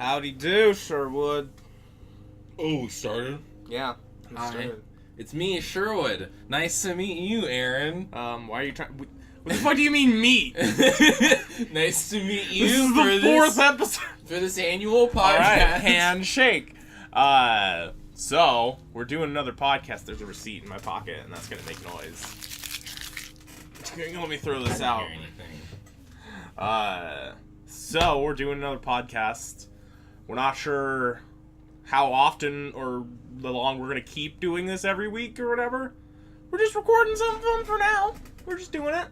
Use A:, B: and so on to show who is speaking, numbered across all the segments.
A: Howdy do, Sherwood.
B: Oh, started?
A: Yeah.
B: Hi. It's me, Sherwood. Nice to meet you, Aaron.
A: Why are you trying... What the fuck do you mean, meet?
B: Nice to meet you.
A: This is the fourth episode.
B: For this annual podcast.
A: Alright, handshake. So, we're doing another podcast. There's a receipt in my pocket, and that's gonna make noise. Let me throw this out.
B: I don't hear anything.
A: So, we're doing another podcast. We're not sure how often or the long we're gonna keep doing this every week or whatever. We're just recording some of them for now. We're just doing it.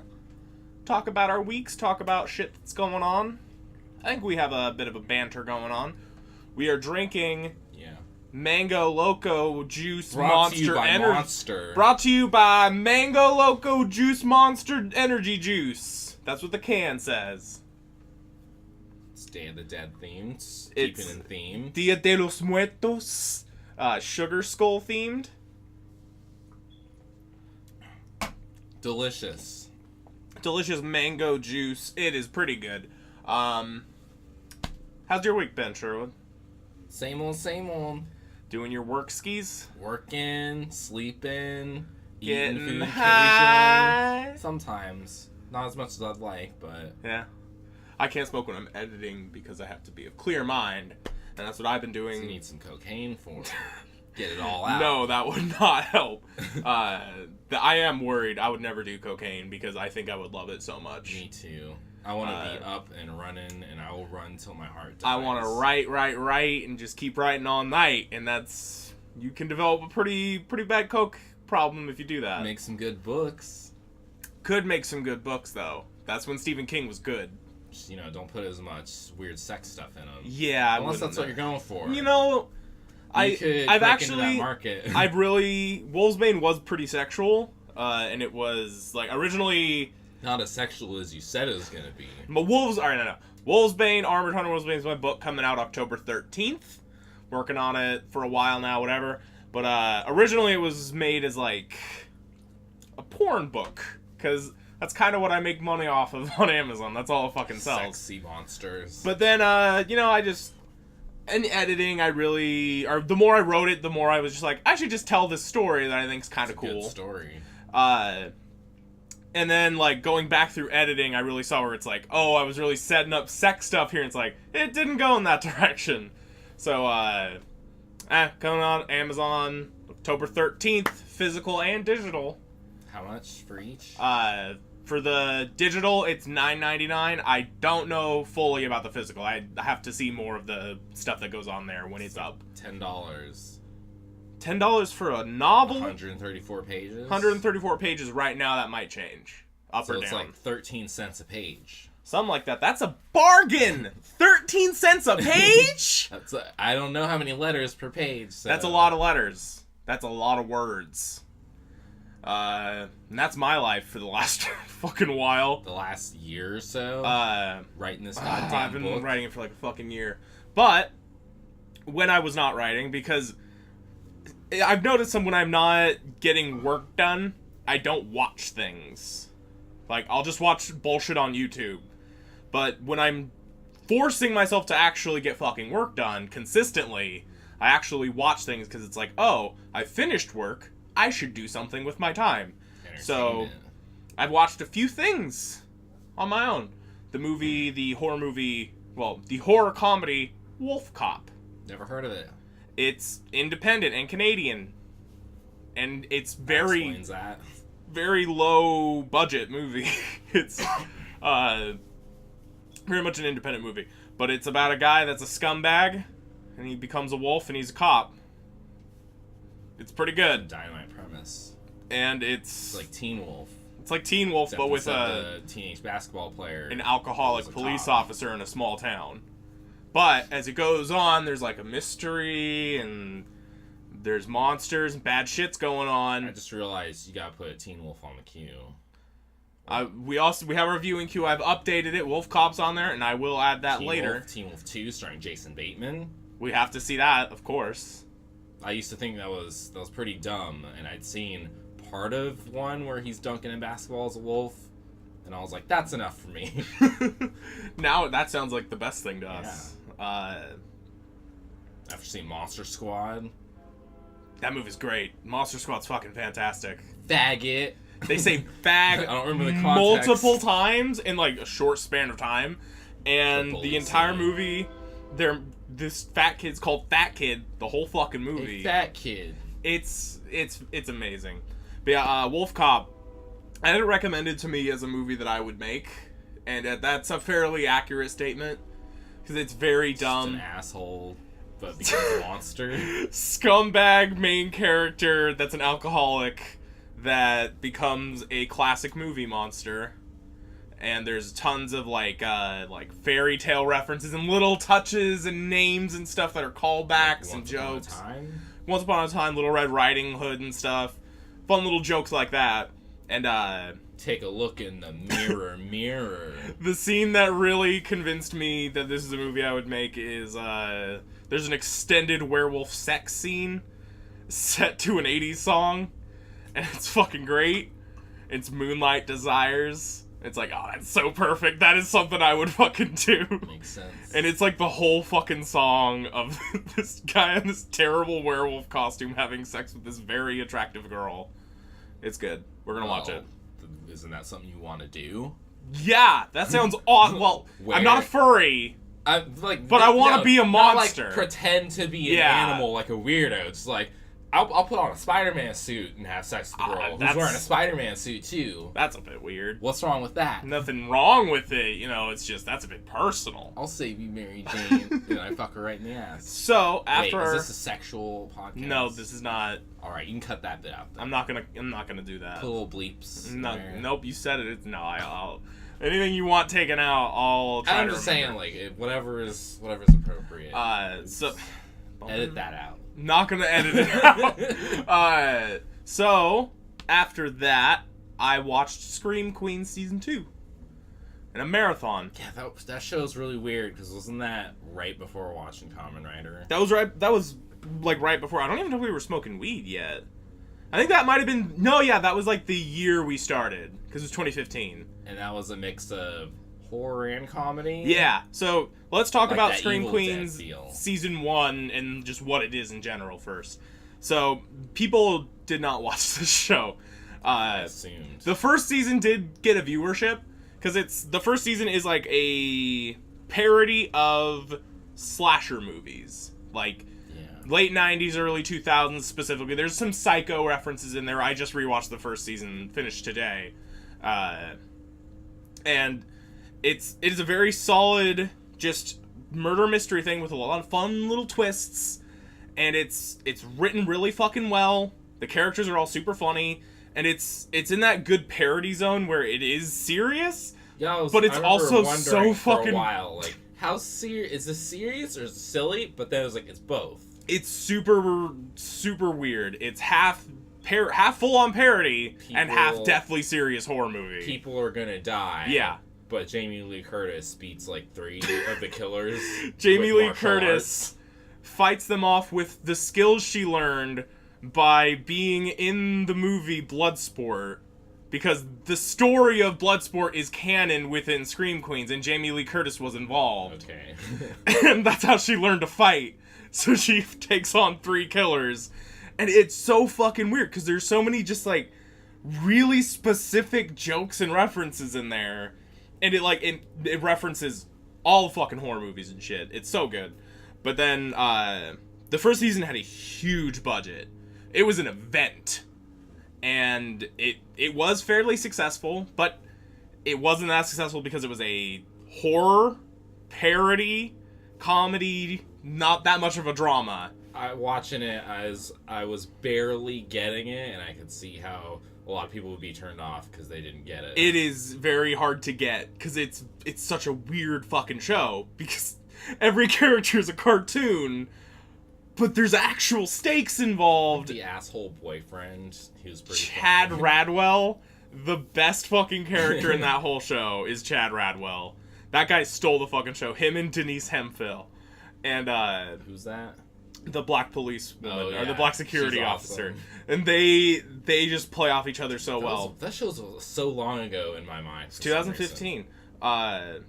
A: Talk about our weeks, talk about shit that's going on. I think we have a bit of a banter going on. We are drinking Mango Loco Juice Monster Energy. Brought to you by Mango Loco Juice Monster Energy Juice. That's what the can says.
B: It's Day of the Dead themed.
A: It's
B: keeping in theme.
A: Dia de los Muertos. Sugar Skull themed.
B: Delicious.
A: Delicious mango juice. It is pretty good. How's your week been, Sherwood?
B: Same old, same old.
A: Doing your work skis?
B: Working, sleeping,
A: Getting
B: eating food
A: high.
B: occasionally. Sometimes. Not as much as I'd like, but...
A: Yeah. I can't smoke when I'm editing because I have to be of clear mind. And that's what I've been doing.
B: You need some cocaine for it. Get it all out.
A: No, that would not help. I am worried. I would never do cocaine because I think I would love it so much.
B: Me too. I want to be up and running, and I will run till my heart dies.
A: I want to write, and just keep writing all night, and that's... You can develop a pretty bad coke problem if you do that.
B: Make some good books.
A: Could make some good books, though. That's when Stephen King was good.
B: Just, don't put as much weird sex stuff in them.
A: Yeah,
B: unless that's what you're going for.
A: I've actually,
B: into that market.
A: I've really, Wolfsbane was pretty sexual, and it was like originally
B: not as sexual as you said it was gonna be.
A: But Wolfsbane, Armored Hunter Wolfsbane is my book coming out October 13th. Working on it for a while now, whatever. But originally it was made as like a porn book, because that's kind of what I make money off of on Amazon. That's all it fucking sells.
B: Sexy monsters.
A: But then, I just... In editing, the more I wrote it, the more I was just like, I should just tell this story that I think's kind of cool.
B: Good story.
A: And then, like, going back through editing, I really saw where it's like, oh, I was really setting up sex stuff here, and it's like, it didn't go in that direction. So, coming on Amazon, October 13th, physical and digital.
B: How much for each?
A: For the digital, it's $9.99. I don't know fully about the physical. I have to see more of the stuff that goes on there when it's up.
B: $10.
A: $10 for a novel?
B: 134 pages?
A: 134 pages right now. That might change. Up or down.
B: So it's like 13 cents a page.
A: Something like that. That's a bargain! 13 cents a page?!
B: I don't know how many letters per page. So.
A: That's a lot of letters. That's a lot of words. And that's my life for the last fucking while.
B: The last year or so? Writing this goddamn book.
A: I've been writing it for like a fucking year. But, when I was not writing, because I've noticed when I'm not getting work done, I don't watch things. Like, I'll just watch bullshit on YouTube. But when I'm forcing myself to actually get fucking work done consistently, I actually watch things because it's like, oh, I finished work. I should do something with my time. So, I've watched a few things on my own. The horror comedy, Wolf Cop.
B: Never heard of it.
A: It's independent and Canadian. And it's very low budget movie. It's very much an independent movie. But it's about a guy that's a scumbag, and he becomes a wolf, and he's a cop. It's pretty good.
B: Dynamite premise.
A: And it's
B: like Teen Wolf.
A: It's like Teen Wolf, but with
B: a teenage basketball player.
A: An alcoholic police officer in a small town. But as it goes on, there's like a mystery, and there's monsters, and bad shit's going on.
B: I just realized you gotta put Teen Wolf on the queue.
A: We have a reviewing queue. I've updated it. Wolf Cop's on there, and I will add that later.
B: Teen Wolf 2, starring Jason Bateman.
A: We have to see that, of course.
B: I used to think that was pretty dumb, and I'd seen part of one where he's dunking in basketball as a wolf, and I was like, that's enough for me.
A: Now that sounds like the best thing to us.
B: after seeing Monster Squad.
A: That movie's great. Monster Squad's fucking fantastic.
B: Faggot.
A: They say fag
B: I don't remember the context.
A: multiple times in like a short span of time, and the entire movie, this fat kid's called Fat Kid the whole fucking movie.
B: A fat kid.
A: It's amazing. But yeah, Wolf Cop, I had it recommended to me as a movie that I would make, and that's a fairly accurate statement because it's very dumb.
B: Just an asshole, but becomes a monster.
A: Scumbag main character that's an alcoholic that becomes a classic movie monster. And there's tons of like fairy tale references and little touches and names and stuff that are callbacks and jokes. Once Upon a Time, Little Red Riding Hood and stuff. Fun little jokes like that. And
B: take a look in the mirror, mirror.
A: The scene that really convinced me that this is a movie I would make is there's an extended werewolf sex scene set to an 80s song. And it's fucking great. It's Moonlight Desires. It's like, oh, that's so perfect. That is something I would fucking do.
B: Makes sense.
A: And it's like the whole fucking song of this guy in this terrible werewolf costume having sex with this very attractive girl. It's good. We're gonna watch it.
B: Isn't that something you want to do?
A: Yeah, that sounds awesome. Well, I'm not a furry. I want to be a monster.
B: Not like pretend to be an animal like a weirdo. It's like, I'll put on a Spider-Man suit and have sex with a girl who's wearing a Spider-Man suit too.
A: That's a bit weird.
B: What's wrong with that?
A: Nothing wrong with it. You know, it's just, that's a bit personal.
B: I'll save you, Mary Jane, and I fuck her right in the ass.
A: So, after...
B: Wait, is this a sexual podcast?
A: No, this is not.
B: Alright, you can cut that bit out then.
A: I'm not gonna do that.
B: Put little bleeps.
A: Nope, you said it. I'll... Anything you want taken out, I'll try to remember.
B: I'm just saying, like, whatever's appropriate. Edit that out.
A: Not gonna edit it out. So, after that, I watched Scream Queen Season 2. In a marathon.
B: Yeah, that show's really weird, because wasn't that right before watching Kamen Rider?
A: That was, like, right before. I don't even know if we were smoking weed yet. I think that might have been... No, yeah, that was, like, the year we started, because it was 2015.
B: And that was a mix of horror and comedy?
A: Yeah, so let's talk about Scream
B: Evil
A: Queens Season 1 and just what it is in general first. So, people did not watch this show.
B: I assumed.
A: The first season did get a viewership, because the first season is like a parody of slasher movies. Like, late 90s, early 2000s specifically. There's some Psycho references in there. I just rewatched the first season, finished today. And it is a very solid, just murder mystery thing with a lot of fun little twists, and it's written really fucking well. The characters are all super funny, and it's in that good parody zone where it is serious, but it's also so fucking.
B: For a while, like, how serious is this? Serious or silly? But then it was like, it's both.
A: It's super super weird. It's half full on parody and half deathly serious horror movie.
B: People are gonna die.
A: Yeah.
B: But Jamie Lee Curtis beats like 3 of the killers.
A: Jamie Lee Curtis fights them off with the skills she learned by being in the movie Bloodsport. Because the story of Bloodsport is canon within Scream Queens, and Jamie Lee Curtis was involved.
B: Okay.
A: And that's how she learned to fight. So she takes on 3 killers. And it's so fucking weird, because there's so many just, like, really specific jokes and references in there. And it references all fucking horror movies and shit. It's so good. But then, the first season had a huge budget. It was an event. And it was fairly successful, but it wasn't that successful because it was a horror, parody, comedy, not that much of a drama.
B: Watching it, I was barely getting it, and I could see how a lot of people would be turned off because they didn't get it.
A: It is very hard to get, because it's such a weird fucking show, because every character is a cartoon, but there's actual stakes involved.
B: The asshole boyfriend, he was pretty
A: Chad
B: funny.
A: Radwell, the best fucking character in that whole show is Chad Radwell. That guy stole the fucking show. Him and Denise Hemphill. And,
B: who's that?
A: The black police woman, or the black security officer.
B: Awesome.
A: And they just play off each other so well.
B: That show was so long ago in my mind.
A: It's 2015. I'm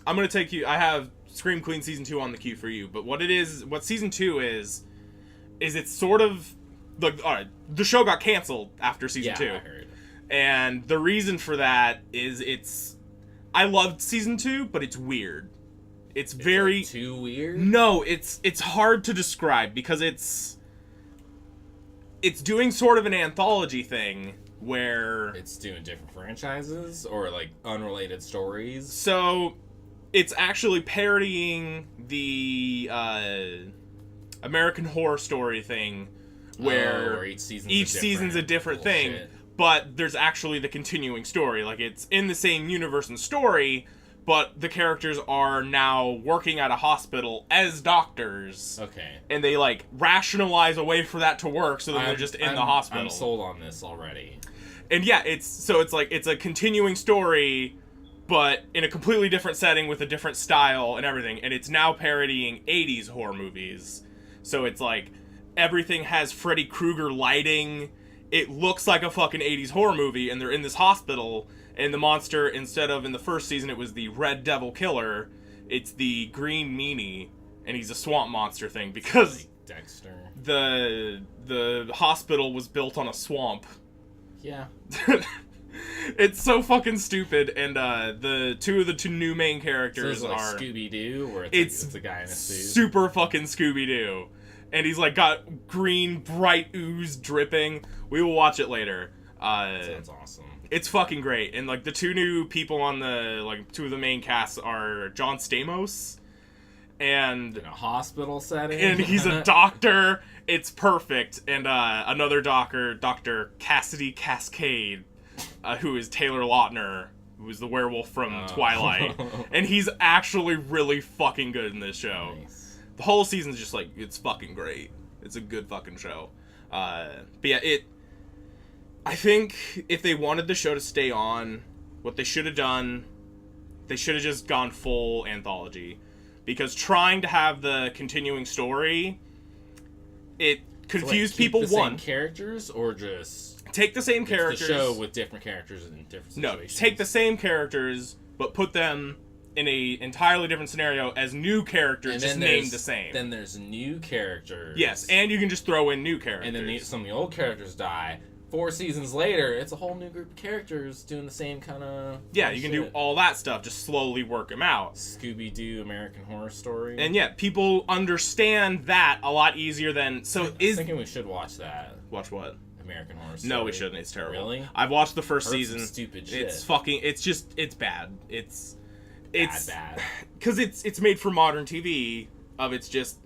A: going to take you... I have Scream Queen season 2 on the queue for you. But what season 2 is it's sort of like, all right, the show got canceled after season 2.
B: I heard.
A: And the reason for that is I loved season 2, but it's weird. It's very
B: like too weird.
A: No, it's hard to describe because it's doing sort of an anthology thing where
B: it's doing different franchises or like unrelated stories.
A: So it's actually parodying the American Horror Story thing where
B: each season's a different
A: thing. But there's actually the continuing story. Like, it's in the same universe and story, but the characters are now working at a hospital as doctors.
B: Okay.
A: And they, like, rationalize a way for that to work so that they're just in the hospital.
B: I'm sold on this already.
A: And yeah, it's a continuing story, but in a completely different setting with a different style and everything. And it's now parodying 80s horror movies. So it's like, everything has Freddy Krueger lighting. It looks like a fucking 80s horror movie, and they're in this hospital, and the monster, instead of in the first season it was the Red Devil Killer, it's the Green Meanie, and he's a swamp monster thing, because
B: like Dexter.
A: The hospital was built on a swamp.
B: Yeah.
A: It's so fucking stupid, and the two new main characters
B: so it's like
A: are...
B: Scooby-Doo, where
A: it's
B: a guy in a suit.
A: Super fucking Scooby-Doo. And he's like got green, bright ooze dripping. We will watch it later.
B: Sounds awesome.
A: It's fucking great. And like the two new people on two of the main casts are John Stamos. And
B: in a hospital setting.
A: And he's a doctor. It's perfect. And another doctor, Dr. Cassidy Cascade, who is Taylor Lautner, who is the werewolf from Twilight. And he's actually really fucking good in this show.
B: Nice.
A: The whole season's just like, it's fucking great. It's a good fucking show. But yeah, I think if they wanted the show to stay on, what they should have done, they should have just gone full anthology. Because trying to have the continuing story, it confused people.
B: Same characters, or just
A: take the same characters.
B: The show with different characters in different situations.
A: No, take the same characters, but put them in a entirely different scenario as new characters, just named the same.
B: Then there's new characters.
A: Yes, and you can just throw in new characters.
B: And then some of the old characters die. 4 seasons later, it's a whole new group of characters doing the same kind of
A: you can do all that stuff, just slowly work them out.
B: Scooby-Doo, American Horror Story.
A: And yeah, people understand that a lot easier than...
B: I'm thinking we should watch that.
A: Watch what?
B: American Horror Story.
A: No, we shouldn't. It's terrible.
B: Really?
A: I've watched the first season.
B: Some stupid shit.
A: It's fucking... It's bad. It's
B: bad.
A: Because it's made for modern TV, it's just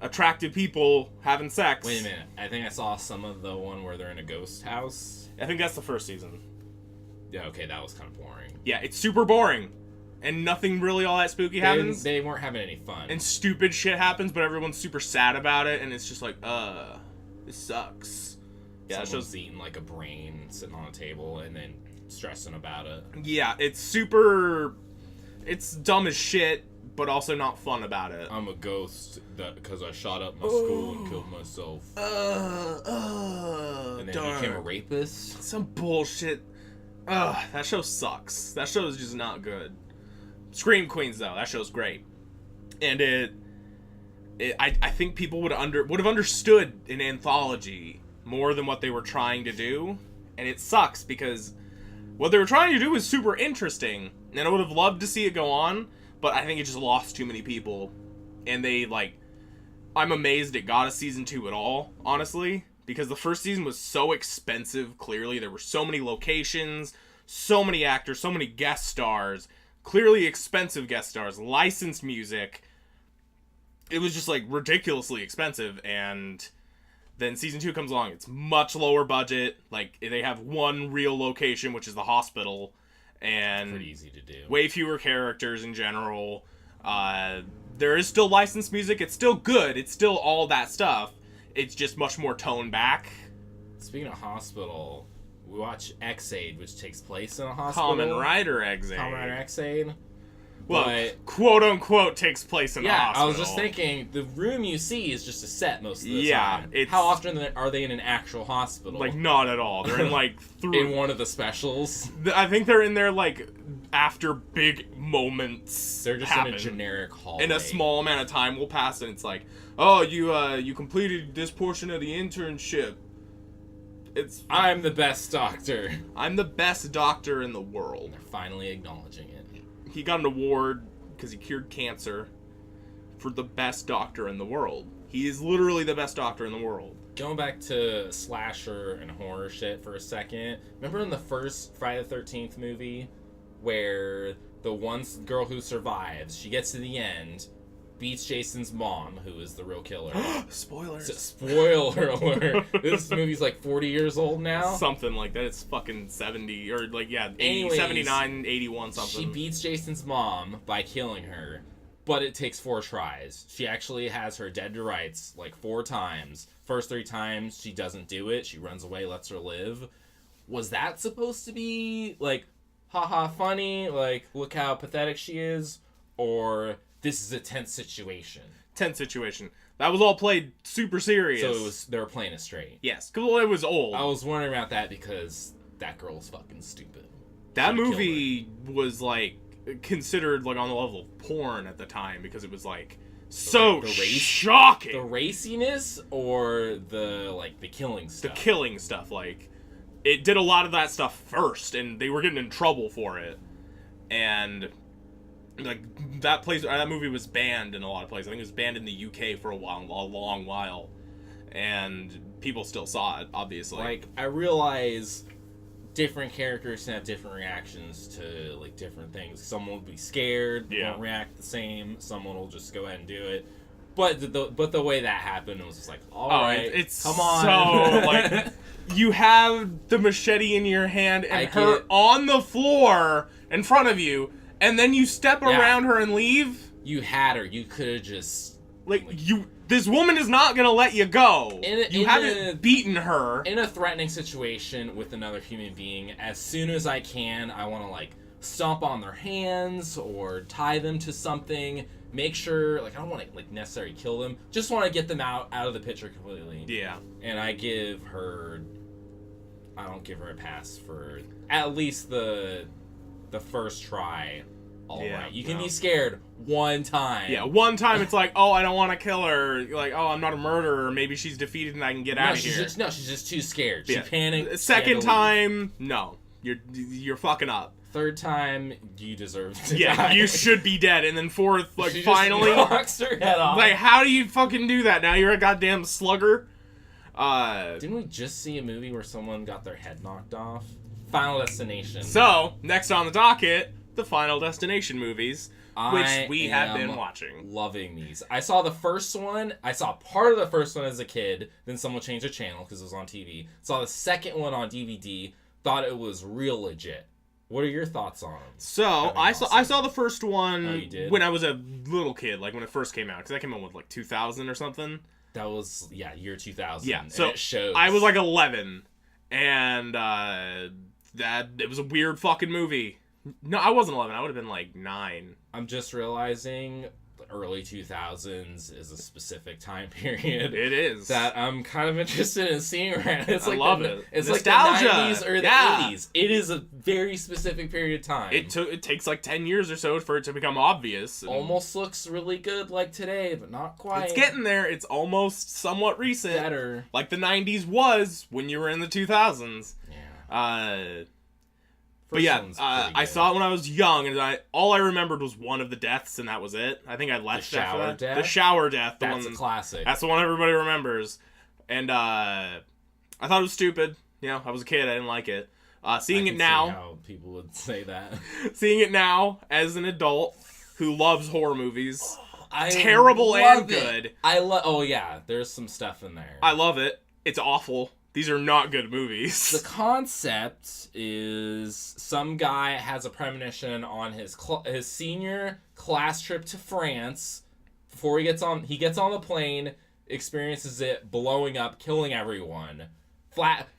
A: attractive people having sex.
B: Wait a minute. I think I saw some of the one where they're in a ghost house.
A: I think that's the first season.
B: Yeah, okay, that was kind of boring.
A: Yeah, it's super boring. And nothing really all that spooky happens.
B: They weren't having any fun.
A: And stupid shit happens, but everyone's super sad about it, and it's just like, this sucks. Yeah,
B: someone's eating like a brain sitting on a table and then stressing about it.
A: Yeah, it's dumb as shit, but also not fun about it.
B: I'm a ghost because I shot up my school and killed myself. And then became a rapist.
A: Some bullshit. That show sucks. That show is just not good. Scream Queens, though, that show's great. And I think people would have understood an anthology more than what they were trying to do. And it sucks because what they were trying to do was super interesting. And I would have loved to see it go on, but I think it just lost too many people. And I'm amazed it got a season 2 at all, honestly. Because the first season was so expensive, clearly. There were so many locations, so many actors, so many guest stars. Clearly expensive guest stars, licensed music. It was just, ridiculously expensive. And then season 2 comes along. It's much lower budget. They have one real location, which is the hospital. And
B: pretty easy to do.
A: Way fewer characters in general. There is still licensed music. It's still good. It's still all that stuff. It's just much more toned back.
B: Speaking of hospital, we watch X-Aid, which takes place in a hospital.
A: Kamen Rider X-Aid.
B: Kamen Rider X-Aid.
A: Well,
B: but,
A: quote unquote takes place in the hospital.
B: I was just thinking, the room you see is just a set most of the time.
A: It's,
B: how often are they in an actual hospital?
A: Like, not at all. They're in, like,
B: in one of the specials?
A: I think they're in there, like, after big moments
B: They're just
A: happen.
B: in a generic hallway.
A: In a small amount of time will pass, and it's like, oh, you completed this portion of the internship.
B: I'm the best doctor.
A: I'm the best doctor in the world.
B: They're finally acknowledging it.
A: He got an award because he cured cancer for the best doctor in the world. He is literally the best doctor in the world.
B: Going back to slasher and horror shit for a second, remember in the first Friday the 13th movie where the one girl who survives, she gets to the end, beats Jason's mom, who is the real killer.
A: Spoilers.
B: Spoiler alert. This movie's like 40 years old now.
A: Something like that. It's fucking 70, or like, 80,
B: Anyways,
A: 79, 81, something.
B: She beats Jason's mom by killing her, but it takes 4 tries. She actually has her dead to rights like 4 times. First 3 times, she doesn't do it. She runs away, lets her live. Was that supposed to be, like, haha funny, like, look how pathetic she is? Or this is a tense situation?
A: Tense situation. That was all played super serious.
B: So they were playing it straight.
A: Yes, because it was old.
B: I was wondering about that because that girl's fucking stupid.
A: That movie was, like, considered, like, on the level of porn at the time because it was, like, so shocking.
B: The raciness or the, like, the killing stuff?
A: The killing stuff, like, it did a lot of that stuff first, and they were getting in trouble for it. And, like, that movie was banned in a lot of places. I think it was banned in the UK for a long while. And people still saw it, obviously.
B: Like, I realize different characters can have different reactions to, like, different things. Someone will be scared, they won't react the same. Someone will just go ahead and do it. But the way that happened, it was just like, alright, come on.
A: So, like, you have the machete in your hand and her on the floor in front of you, and then you step around her and leave?
B: You had her. You could have just...
A: This woman is not gonna let you go. You haven't beaten her.
B: In a threatening situation with another human being, as soon as I can, I want to, like, stomp on their hands or tie them to something. Make sure, like, I don't want to, like, necessarily kill them. Just want to get them out of the picture completely.
A: Yeah.
B: And I don't give her a pass for at least the first try. Alright, you can be scared one time.
A: Yeah, one time it's like, oh, I don't want to kill her. Like, oh, I'm not a murderer. Maybe she's defeated and I can get out of here.
B: She's just too scared. She panicked.
A: Second time, no. You're fucking up.
B: Third time, you deserve to die.
A: You should be dead. And then fourth, like,
B: she
A: finally...
B: just knocks her head off.
A: Like, how do you fucking do that? Now you're a goddamn slugger?
B: Didn't we just see a movie where someone got their head knocked off? Final Destination.
A: So, next on the docket... the Final Destination movies, which we have been watching.
B: Loving these. I saw the first one. I saw part of the first one as a kid. Then someone changed the channel because it was on TV. Saw the second one on DVD. Thought it was real legit. What are your thoughts on them?
A: So, I saw the first one when I was a little kid, like when it first came out. Because that came out with like 2000 or something.
B: That was, year 2000.
A: Yeah, so
B: it shows.
A: I was like 11. And it was a weird fucking movie. No, I wasn't 11. I would have been like 9.
B: I'm just realizing the early 2000s is a specific time period.
A: It is.
B: That I'm kind of interested in seeing right now.
A: I love it.
B: It's
A: nostalgia.
B: Like the 90s or the 80s. It is a very specific period of time.
A: It takes like 10 years or so for it to become obvious.
B: Almost looks really good like today, but not quite.
A: It's getting there. It's almost somewhat recent.
B: Better.
A: Like the 90s was when you were in the 2000s.
B: Yeah.
A: But yeah, I saw it when I was young, and all I remembered was one of the deaths, and that was it. I think I left
B: the shower death.
A: The shower death.
B: That's a classic.
A: That's the one everybody remembers. And I thought it was stupid. You know, I was a kid. I didn't like it. Seeing it now,
B: see how people would say that.
A: Seeing it now as an adult who loves horror movies,
B: I
A: terrible and good.
B: Oh yeah, there's some stuff in there.
A: I love it. It's awful. These are not good movies.
B: The concept is some guy has a premonition on his senior class trip to France. Before he gets on the plane, experiences it blowing up, killing everyone.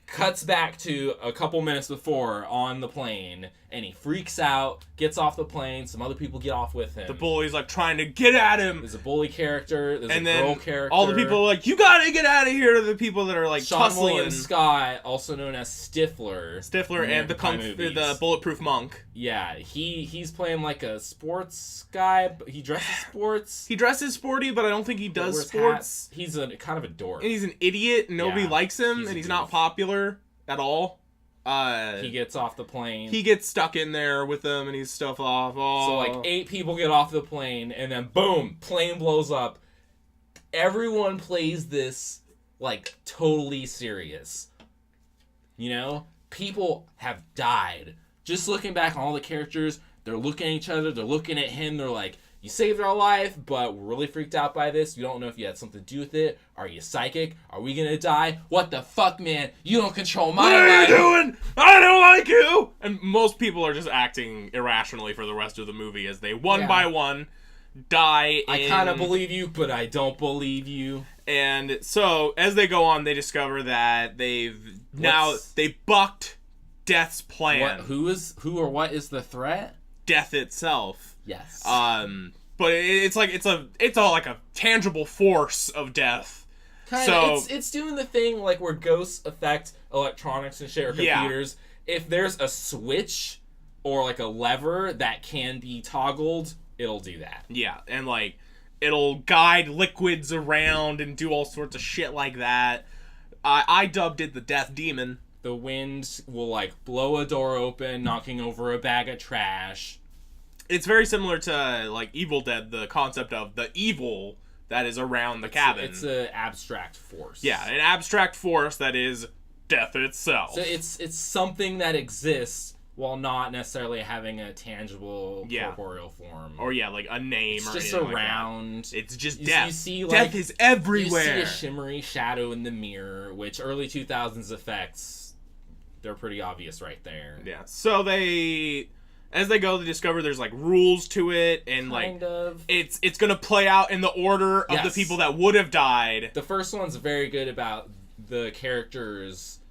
B: Cuts back to a couple minutes before on the plane, and he freaks out, gets off the plane. Some other people get off with him.
A: The bully's like trying to get at him.
B: There's a bully character. There's
A: and
B: a
A: then
B: girl character.
A: all the people are like, "You gotta get out of here!" To the people that are like
B: Sean
A: tussling.
B: William Scott, also known as Stifler.
A: And the bulletproof monk.
B: Yeah, he's playing like a sports guy. But he dresses sports.
A: He dresses sporty, but I don't think he does sports.
B: Hats. He's a kind of a dork.
A: And he's an idiot. Nobody likes him, and he's not popular at all.
B: He gets off the plane.
A: He gets stuck in there with them, and he's stuff off. Oh.
B: So like 8 people get off the plane, and then boom, plane blows up. Everyone plays this like totally serious. You know, people have died. Just looking back on all the characters, they're looking at each other. They're looking at him. They're like, "You saved our life, but we're really freaked out by this. We don't know if you had something to do with it. Are you psychic? Are we gonna die? What the fuck, man? You don't control my life.
A: What are you doing? I don't like you!" And most people are just acting irrationally for the rest of the movie as they, one by one, die.
B: I kind of believe you, but I don't believe you.
A: And so, as they go on, they discover that they bucked Death's plan.
B: Who or what is the threat?
A: Death itself.
B: Yes.
A: But it's all like a tangible force of death.
B: Kinda, it's doing the thing like where ghosts affect electronics and shit or computers. Yeah. If there's a switch or like a lever that can be toggled, it'll do that.
A: Yeah, and like it'll guide liquids around and do all sorts of shit like that. I dubbed it the Death Demon.
B: The wind will like blow a door open, knocking over a bag of trash.
A: It's very similar to like Evil Dead, the concept of the evil that is around the cabin.
B: It's an abstract force.
A: Yeah, an abstract force that is death itself.
B: So it's something that exists while not necessarily having a tangible corporeal form.
A: Or like a name
B: it's
A: or
B: just
A: anything
B: around.
A: Like that. It's just death.
B: You see,
A: death is everywhere.
B: You see a shimmery shadow in the mirror, which early 2000s effects, they're pretty obvious right there.
A: Yeah. So as they go, they discover there's like rules to it, and it's gonna play out in the order of the people that would have died.
B: The first one's very good about the characters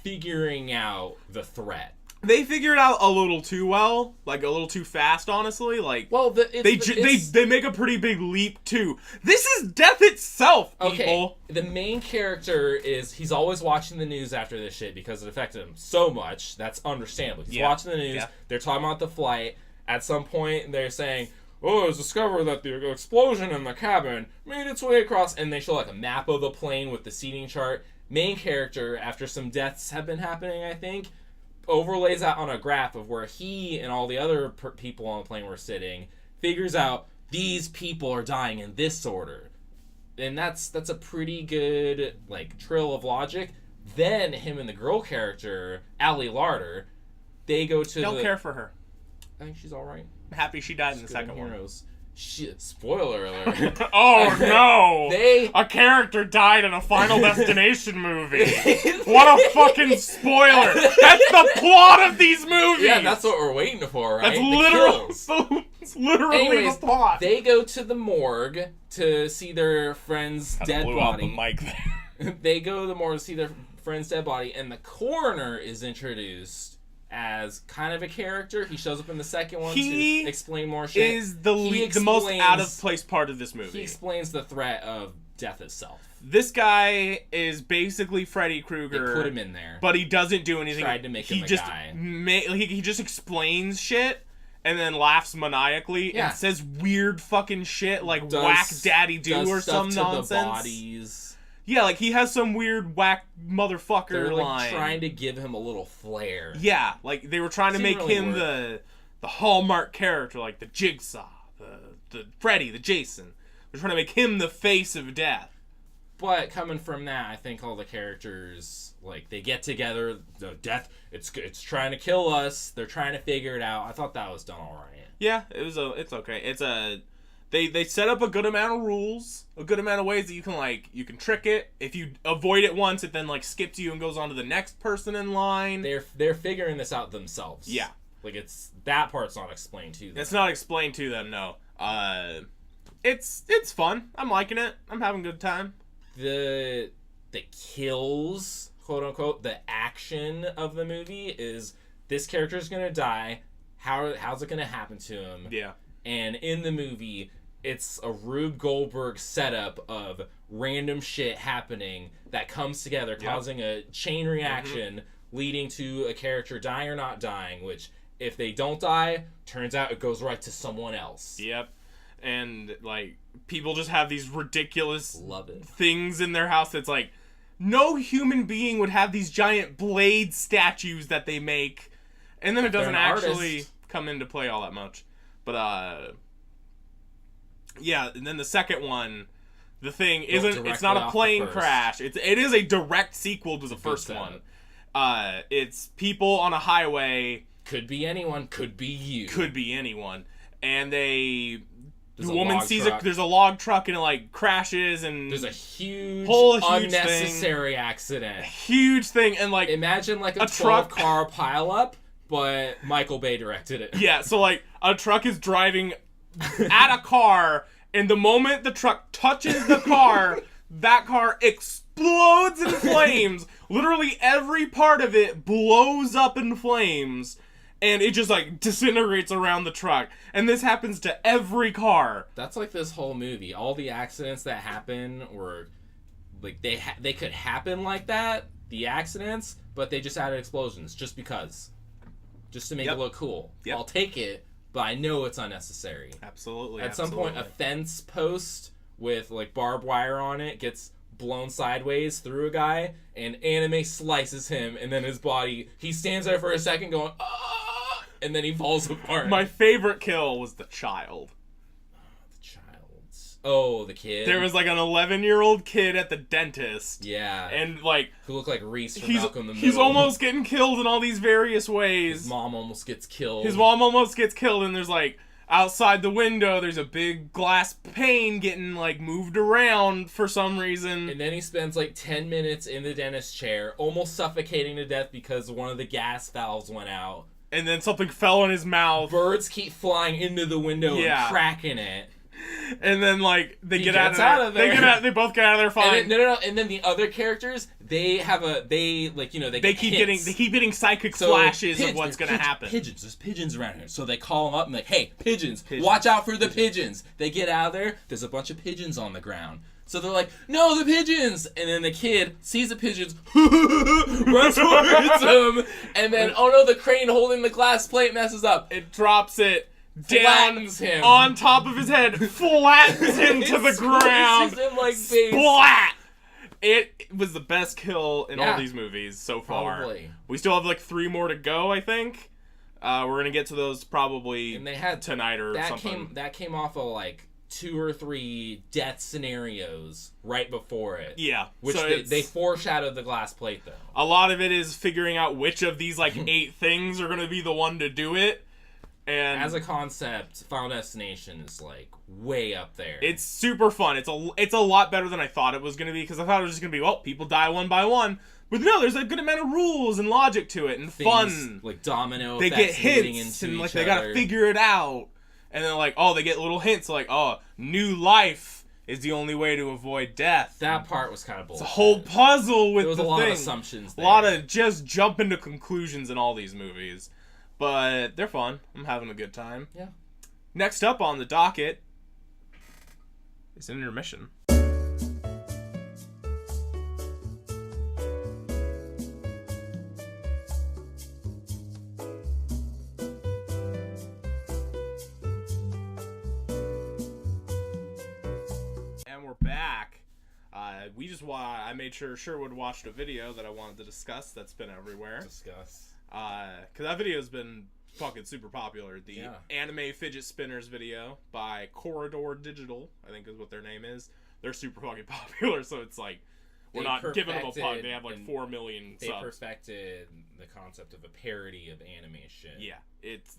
B: figuring out the threat.
A: They figure it out a little too well, like a little too fast, honestly. Like,
B: well,
A: they make a pretty big leap too. This is death itself, people.
B: Okay, the main character he's always watching the news after this shit because it affected him so much. That's understandable. He's watching the news. Yeah. They're talking about the flight. At some point, they're saying, "Oh, it was discovered that the explosion in the cabin made its way across," and they show like a map of the plane with the seating chart. Main character, after some deaths have been happening, I think, overlays that on a graph of where he and all the other people on the plane were sitting, figures out these people are dying in this order. And that's a pretty good like trill of logic. Then him and the girl character, Allie Larder, they go to
A: Don't care for her.
B: I think she's alright.
A: I'm happy she died in the second one.
B: Shit, spoiler alert.
A: Oh no! A character died in a Final Destination movie. What a fucking spoiler! That's the plot of these movies!
B: Yeah, that's what we're waiting for, right?
A: That's literally
B: Anyways,
A: the plot.
B: They go to the morgue to see their friend's dead body.
A: The mic there.
B: They go to the morgue to see their friend's dead body, and the coroner is introduced as kind of a character. He shows up in the second one to explain more shit.
A: He is the most out of place part of this movie.
B: He explains the threat of death itself.
A: This guy is basically Freddy Krueger.
B: They put him in there,
A: but he doesn't do anything.
B: Tried to make him a guy.
A: He just explains shit and then laughs maniacally and says weird fucking shit like whack daddy do or some nonsense. The bodies. Yeah, like he has some weird whack motherfucker
B: They're like
A: line.
B: Trying to give him a little flair.
A: Yeah, like they were trying to make him the hallmark character, like the Jigsaw, the Freddy, the Jason. They're trying to make him the face of death.
B: But coming from that, I think all the characters, like, they get together. The death, it's trying to kill us. They're trying to figure it out. I thought that was done all right.
A: Yeah, it's okay. They set up a good amount of rules, a good amount of ways that you can trick it. If you avoid it once, it then like skips you and goes on to the next person in line.
B: They're figuring this out themselves.
A: Yeah,
B: like that part's not explained to them.
A: It's not explained to them. No. It's fun. I'm liking it. I'm having a good time.
B: The kills, quote unquote, the action of the movie is this character's gonna die. how's it gonna happen to him?
A: Yeah.
B: And in the movie, it's a Rube Goldberg setup of random shit happening that comes together, causing a chain reaction, leading to a character dying or not dying, which, if they don't die, turns out it goes right to someone else.
A: Yep. And, like, people just have these ridiculous
B: Love it.
A: things in their house that's like, no human being would have these giant blade statues that they make. And then it doesn't actually come into play all that much. But, yeah, and then the second one, the thing isn't, it's not a plane crash. It is a direct sequel to the first one. It's people on a highway.
B: Could be anyone, could be you.
A: Could be anyone. And the
B: There's
A: woman sees there's a log truck and it like crashes and
B: there's a huge unnecessary accident.
A: Huge thing. And like
B: imagine like a 12-car pileup, but Michael Bay directed it.
A: Yeah, so like a truck is driving at a car, and the moment the truck touches the car, that car explodes in flames. Literally every part of it blows up in flames. And it just, like, disintegrates around the truck. And this happens to every car.
B: That's like this whole movie. All the accidents that happen were, like, they could happen like that, the accidents, but they just added explosions just because. Just to make it look cool. I'll take it, but I know it's unnecessary.
A: Absolutely.
B: At some point, a fence post with, like, barbed wire on it gets blown sideways through a guy, and anime slices him, and then his body, he stands there for a second going, ah! And then he falls apart.
A: My favorite kill was the child.
B: The child. Oh, the kid.
A: There was like an 11-year-old kid at the dentist.
B: Yeah.
A: And like
B: who looked like Reese from Malcolm in the Middle.
A: He's almost getting killed in all these various ways.
B: His mom almost gets killed.
A: And there's like outside the window there's a big glass pane getting like moved around for some reason.
B: And then he spends like 10 minutes in the dentist chair, almost suffocating to death because one of the gas valves went out.
A: And then something fell in his mouth.
B: Birds keep flying into the window and cracking it.
A: And then, like, they get out of there. They both get out of there fine.
B: No. And then the other characters, they keep
A: getting psychic flashes of what's going to happen.
B: Pigeons. There's pigeons around here. So they call them up and like, hey, pigeons, watch out for the pigeons. They get out of there. There's a bunch of pigeons on the ground. So they're like, no, the pigeons! And then the kid sees the pigeons, runs towards them, and then, oh no, the crane holding the glass plate messes up.
A: It drops it down
B: him
A: on top of his head, flattens him to the ground.
B: Him like
A: splat! It was the best kill in all these movies so far.
B: Probably.
A: We still have like 3 more to go, I think. We're going to get to those probably tonight or something.
B: That came off of like 2 or 3 death scenarios right before it.
A: Yeah.
B: Which they foreshadowed the glass plate, though.
A: A lot of it is figuring out which of these, like, 8 things are going to be the one to do it. And
B: as a concept, Final Destination is, like, way up there.
A: It's super fun. It's a lot better than I thought it was going to be, because I thought it was just going to be, well, people die one by one. But no, there's a good amount of rules and logic to it, and
B: things,
A: fun.
B: Like domino
A: they
B: effects
A: get hints, and, like, they got to figure it out. And then, like, they get little hints, like, new life is the only way to avoid death.
B: That part was kind of bullshit.
A: It's a whole puzzle with the thing.
B: There was a lot of assumptions there.
A: A lot of just jumping to conclusions in all these movies. But they're fun. I'm having a good time.
B: Yeah.
A: Next up on the docket is an intermission. Back. I made sure Sherwood watched a video that I wanted to discuss that's been everywhere. Because that video's been fucking super popular. The anime fidget spinners video by Corridor Digital, I think is what their name is. They're super fucking popular, so it's like we're not giving them a plug. They have like 4 million subs.
B: They perfected the concept of a parody of animation.
A: Yeah.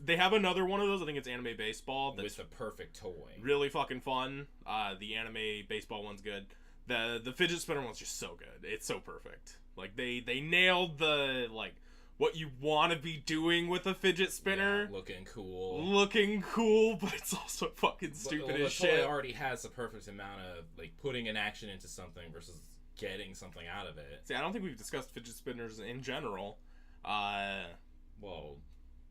A: They have another one of those, I think it's Anime Baseball. That's
B: with a perfect toy.
A: Really fucking fun. The Anime Baseball one's good. The fidget spinner one's just so good. It's so perfect. Like, they nailed the, like, what you want to be doing with a fidget spinner.
B: Yeah,
A: looking cool, but it's also fucking stupid as shit.
B: The toy already has the perfect amount of, like, putting an action into something versus getting something out of it.
A: See, I don't think we've discussed fidget spinners in general.
B: Well,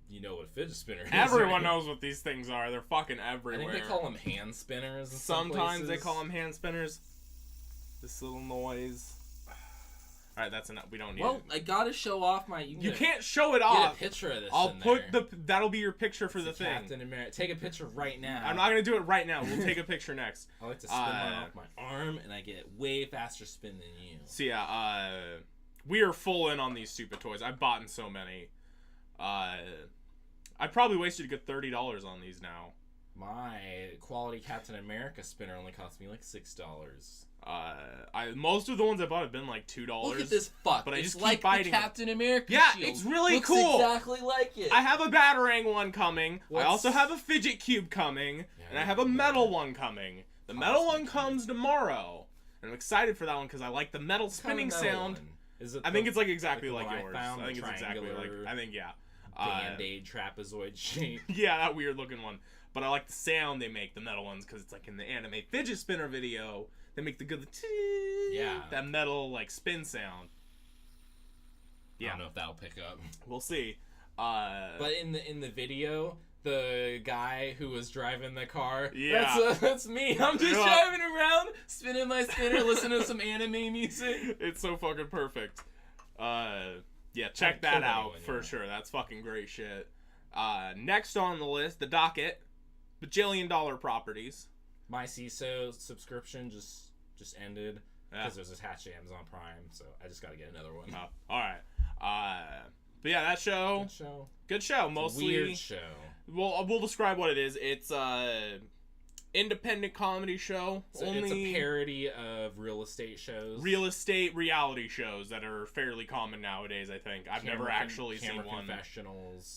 B: you know what a fidget spinner is.
A: Everyone
B: right?
A: knows what these things are. They're fucking everywhere.
B: I think they call them hand spinners. In
A: Sometimes
B: some
A: they
B: places.
A: call them hand spinners. This little noise. All right, that's enough. We don't need
B: Well,
A: it.
B: I gotta show off my.
A: You can't show it
B: get
A: off.
B: a picture of this.
A: I'll
B: in
A: put
B: there.
A: that'll be your picture for the thing.
B: Captain America. Take a picture right now.
A: I'm not gonna do it right now. We'll take a picture next.
B: I like to spin mine off my arm, and I get way faster spin than you.
A: So yeah, we are full in on these stupid toys. I've bought in so many. I probably wasted a good $30 on these now.
B: My quality Captain America spinner only cost me like $6.
A: Most of the ones I bought have been like $2.
B: Look at this fuck.
A: But I
B: it's
A: just keep
B: like
A: biting
B: the Captain America
A: Yeah,
B: shield.
A: it's really
B: Looks
A: cool.
B: exactly like it.
A: I have a Batarang one coming.
B: What's-
A: I also have a Fidget Cube coming. And I have a metal one coming. The metal one comes tomorrow. And I'm excited for that one because I like the metal spinning sound.
B: Is it
A: I think it's like exactly
B: the
A: like
B: one I
A: yours.
B: found,
A: I think
B: the
A: it's exactly like.
B: triangular
A: I think yeah.
B: Band-Aid trapezoid shape.
A: Yeah, that weird looking one. But I like the sound they make, the metal ones, because it's like in the anime fidget spinner video, they make the good that metal like spin sound.
B: I don't know if that'll pick up.
A: We'll see.
B: But in the video, the guy who was driving the car,
A: Yeah.
B: that's me. I'm just driving around, spinning my spinner, listening to some anime music.
A: It's so fucking perfect. Yeah, check that out for sure. That's fucking great shit. Next on the list, the docket, bajillion-dollar properties.
B: My CISO subscription just ended because it was attached to Amazon Prime, so I just got to get another one.
A: Oh, all right. But yeah, that show. Good show. Mostly
B: weird show.
A: Well, we'll describe what it is. It's independent comedy show.
B: So it's a parody of real estate shows.
A: Real estate reality shows that are fairly common nowadays, I think. I've never actually seen one.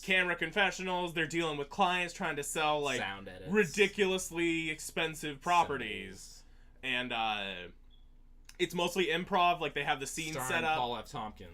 A: Camera confessionals. They're dealing with clients trying to sell like
B: sound edits,
A: ridiculously expensive properties. And it's mostly improv, like they have the scene set up.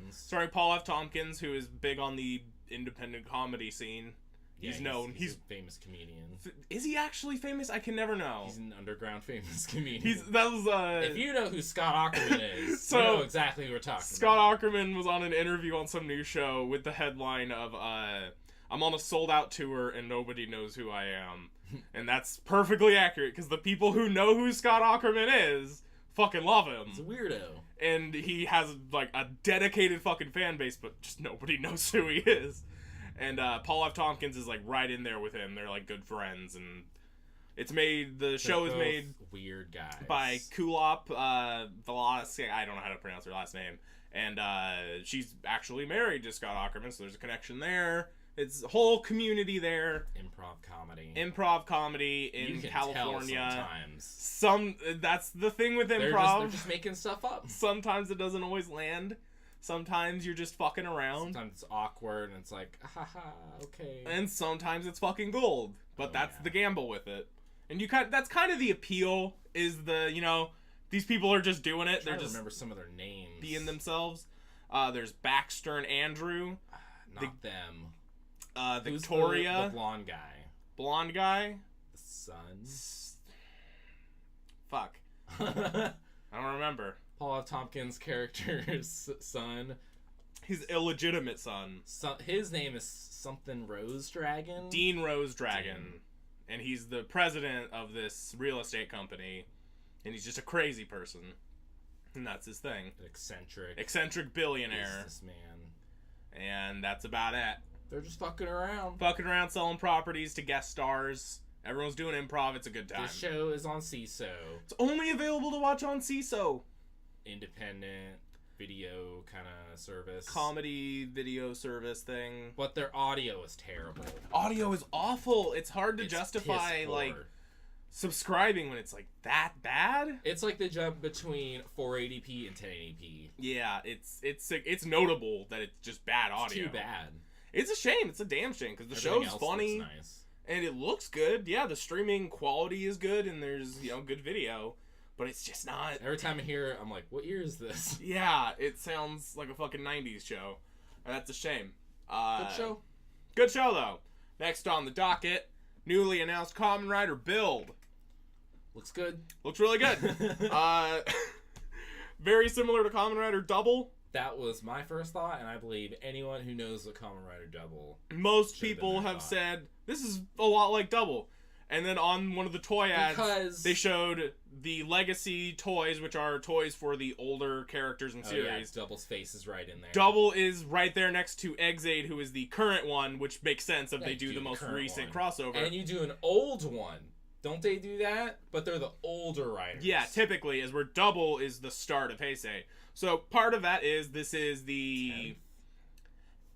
A: Starring Paul F. Tompkins, who is big on the independent comedy scene. He's known. He's
B: a famous comedian.
A: Is he actually famous? I can never know.
B: He's an underground famous comedian.
A: If
B: you know who Scott Aukerman is,
A: so,
B: you know exactly who we're talking about.
A: Scott Aukerman was on an interview on some news show with the headline of I'm on a sold-out tour and nobody knows who I am. And that's perfectly accurate, because the people who know who Scott Aukerman is fucking love him.
B: He's a weirdo.
A: And he has like a dedicated fucking fan base, but just nobody knows who he is. And Paul F. Tompkins is like right in there with him. They're like good friends, and it's made. The show is made
B: weird guys
A: by Kulop Velasquez. I don't know how to pronounce her last name, and she's actually married to Scott Aukerman, so there's a connection there. It's a whole community there.
B: Improv comedy
A: in
B: you can
A: California.
B: Tell sometimes.
A: That's the thing with improv.
B: They're just making stuff up.
A: Sometimes it doesn't always land. Sometimes you're just fucking around.
B: Sometimes it's awkward and it's like, haha, okay.
A: And sometimes it's fucking gold. But that's the gamble with it. And that's kind of the appeal, is these people are just doing it. They're just
B: remember some of their names.
A: Being themselves. There's Baxter and Andrew.
B: Not them.
A: Victoria.
B: The blonde guy.
A: Blonde guy?
B: The son.
A: Fuck. I don't remember.
B: Paul F. Tompkins' character's son.
A: His illegitimate son.
B: His name is something Rose Dragon?
A: Dean Rose Dragon. And he's the president of this real estate company. And he's just a crazy person. And that's his thing.
B: An
A: eccentric billionaire.
B: Businessman.
A: And that's about it.
B: They're just fucking around.
A: Selling properties to guest stars. Everyone's doing improv. It's a good time.
B: This show is on CISO.
A: It's only available to watch on CISO.
B: Independent video kind of service.
A: Comedy video service thing.
B: But their audio is terrible.
A: Audio is awful. It's hard to justify, like, subscribing when it's, like, that bad.
B: It's like the jump between 480p and 1080p.
A: Yeah, it's notable that it's just bad audio.
B: It's too bad.
A: It's a shame. It's a damn shame, because the show's funny.
B: Looks nice.
A: And it looks good. Yeah, the streaming quality is good, and there's, good video. But it's just not...
B: Every time I hear it, I'm like, what year is this?
A: Yeah, it sounds like a fucking 90s show. And that's a shame.
B: Good show.
A: Good show, though. Next on the docket, newly announced Kamen Rider Build.
B: Looks good.
A: Looks really good. Very similar to Kamen Rider Double.
B: That was my first thought, and I believe anyone who knows the Kamen Rider Double.
A: Most people have said, this is a lot like Double. And then on one of the toy ads, they showed the Legacy toys, which are toys for the older characters in series.
B: Yeah, Double's face is right in there.
A: Double is right there next to Exade, who is the current one, which makes sense if they do the most recent crossover.
B: And you do an old one. Don't they do that? But they're the older riders.
A: Yeah, typically, is where Double is the start of Heisei. So part of that is, this is the... 10th.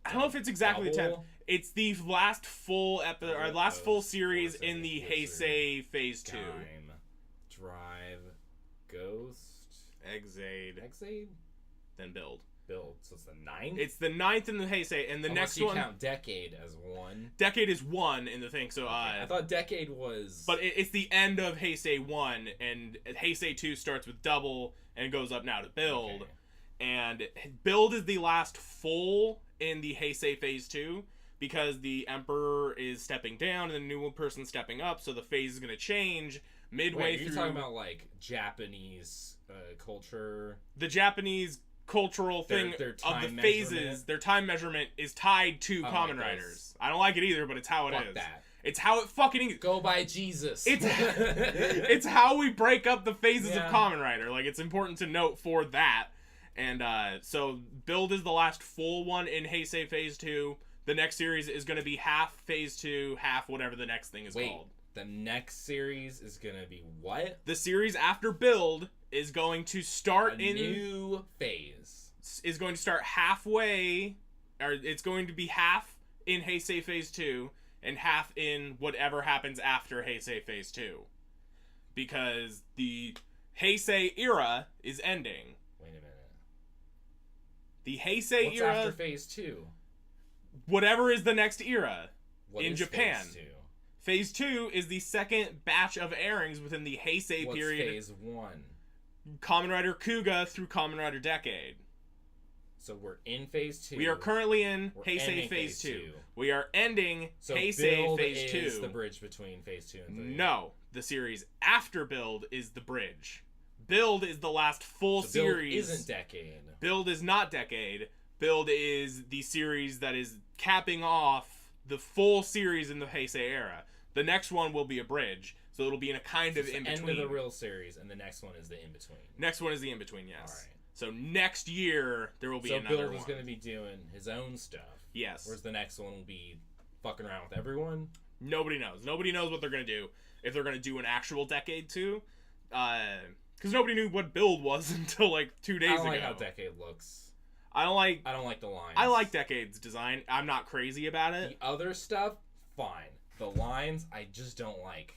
A: I don't know if it's exactly
B: Double?
A: 10th. It's the last full last full series in the Heisei Phase 2.
B: Time, Drive, Ghost,
A: Exade, then Build.
B: So it's the 9th?
A: It's the 9th in the Heisei, and the
B: Unless
A: next one...
B: you count Decade as 1.
A: Decade is 1 in the thing, so...
B: Okay. I thought Decade was...
A: But it's the end of Heisei 1, and Heisei 2 starts with Double, and goes up now to Build. Okay. And Build is the last full in the Heisei Phase 2, because the Emperor is stepping down and the new person stepping up, so the phase is going to change midway through.
B: You're talking about, like, Japanese culture?
A: The Japanese cultural thing
B: their
A: of the phases, their time measurement is tied to Kamen Riders. I don't like it either, but it's how it is.
B: That.
A: It's how it fucking is.
B: Go by Jesus.
A: It's how we break up the phases of Kamen Rider. Like, it's important to note for that. And so Build is the last full one in Heisei Phase 2. The next series is going to be half Phase 2, half whatever the next thing is called.
B: The next series is going to be what?
A: The series after Build is going to start
B: a new phase.
A: Is going to start halfway, or it's going to be half in Heisei Phase 2 and half in whatever happens after Heisei Phase 2. Because the Heisei era is ending.
B: Wait a minute.
A: The Heisei era...
B: What's after Phase 2?
A: Whatever is the next era in Japan.
B: Phase 2?
A: Phase 2 is the second batch of airings within the Heisei period.
B: Phase 1?
A: Kamen Rider Kuga through Kamen Rider Decade.
B: So we're in Phase 2.
A: We are currently in Heisei Phase 2. We are ending Heisei Phase 2.
B: Is the bridge between Phase 2 and 3?
A: No. The series after Build is the bridge. Build is the last full series.
B: Build isn't Decade.
A: Build is not Decade. Build is the series that is capping off the full series in the Heisei era. The next one will be a bridge, so it'll be in a kind of in-between.
B: End of the real series, and the next one is the in-between.
A: Next one is the in-between, yes.
B: All right.
A: So next year, there will be another one. So
B: Build is going to be doing his own stuff.
A: Yes.
B: Whereas the next one will be fucking around with everyone.
A: Nobody knows. Nobody knows what they're going to do. If they're going to do an actual Decade 2. Because nobody knew what Build was until like 2 days ago.
B: I don't like how Decade looks.
A: I don't like the lines. I like Decade's design. I'm not crazy about it.
B: The other stuff, fine. The lines, I just don't like.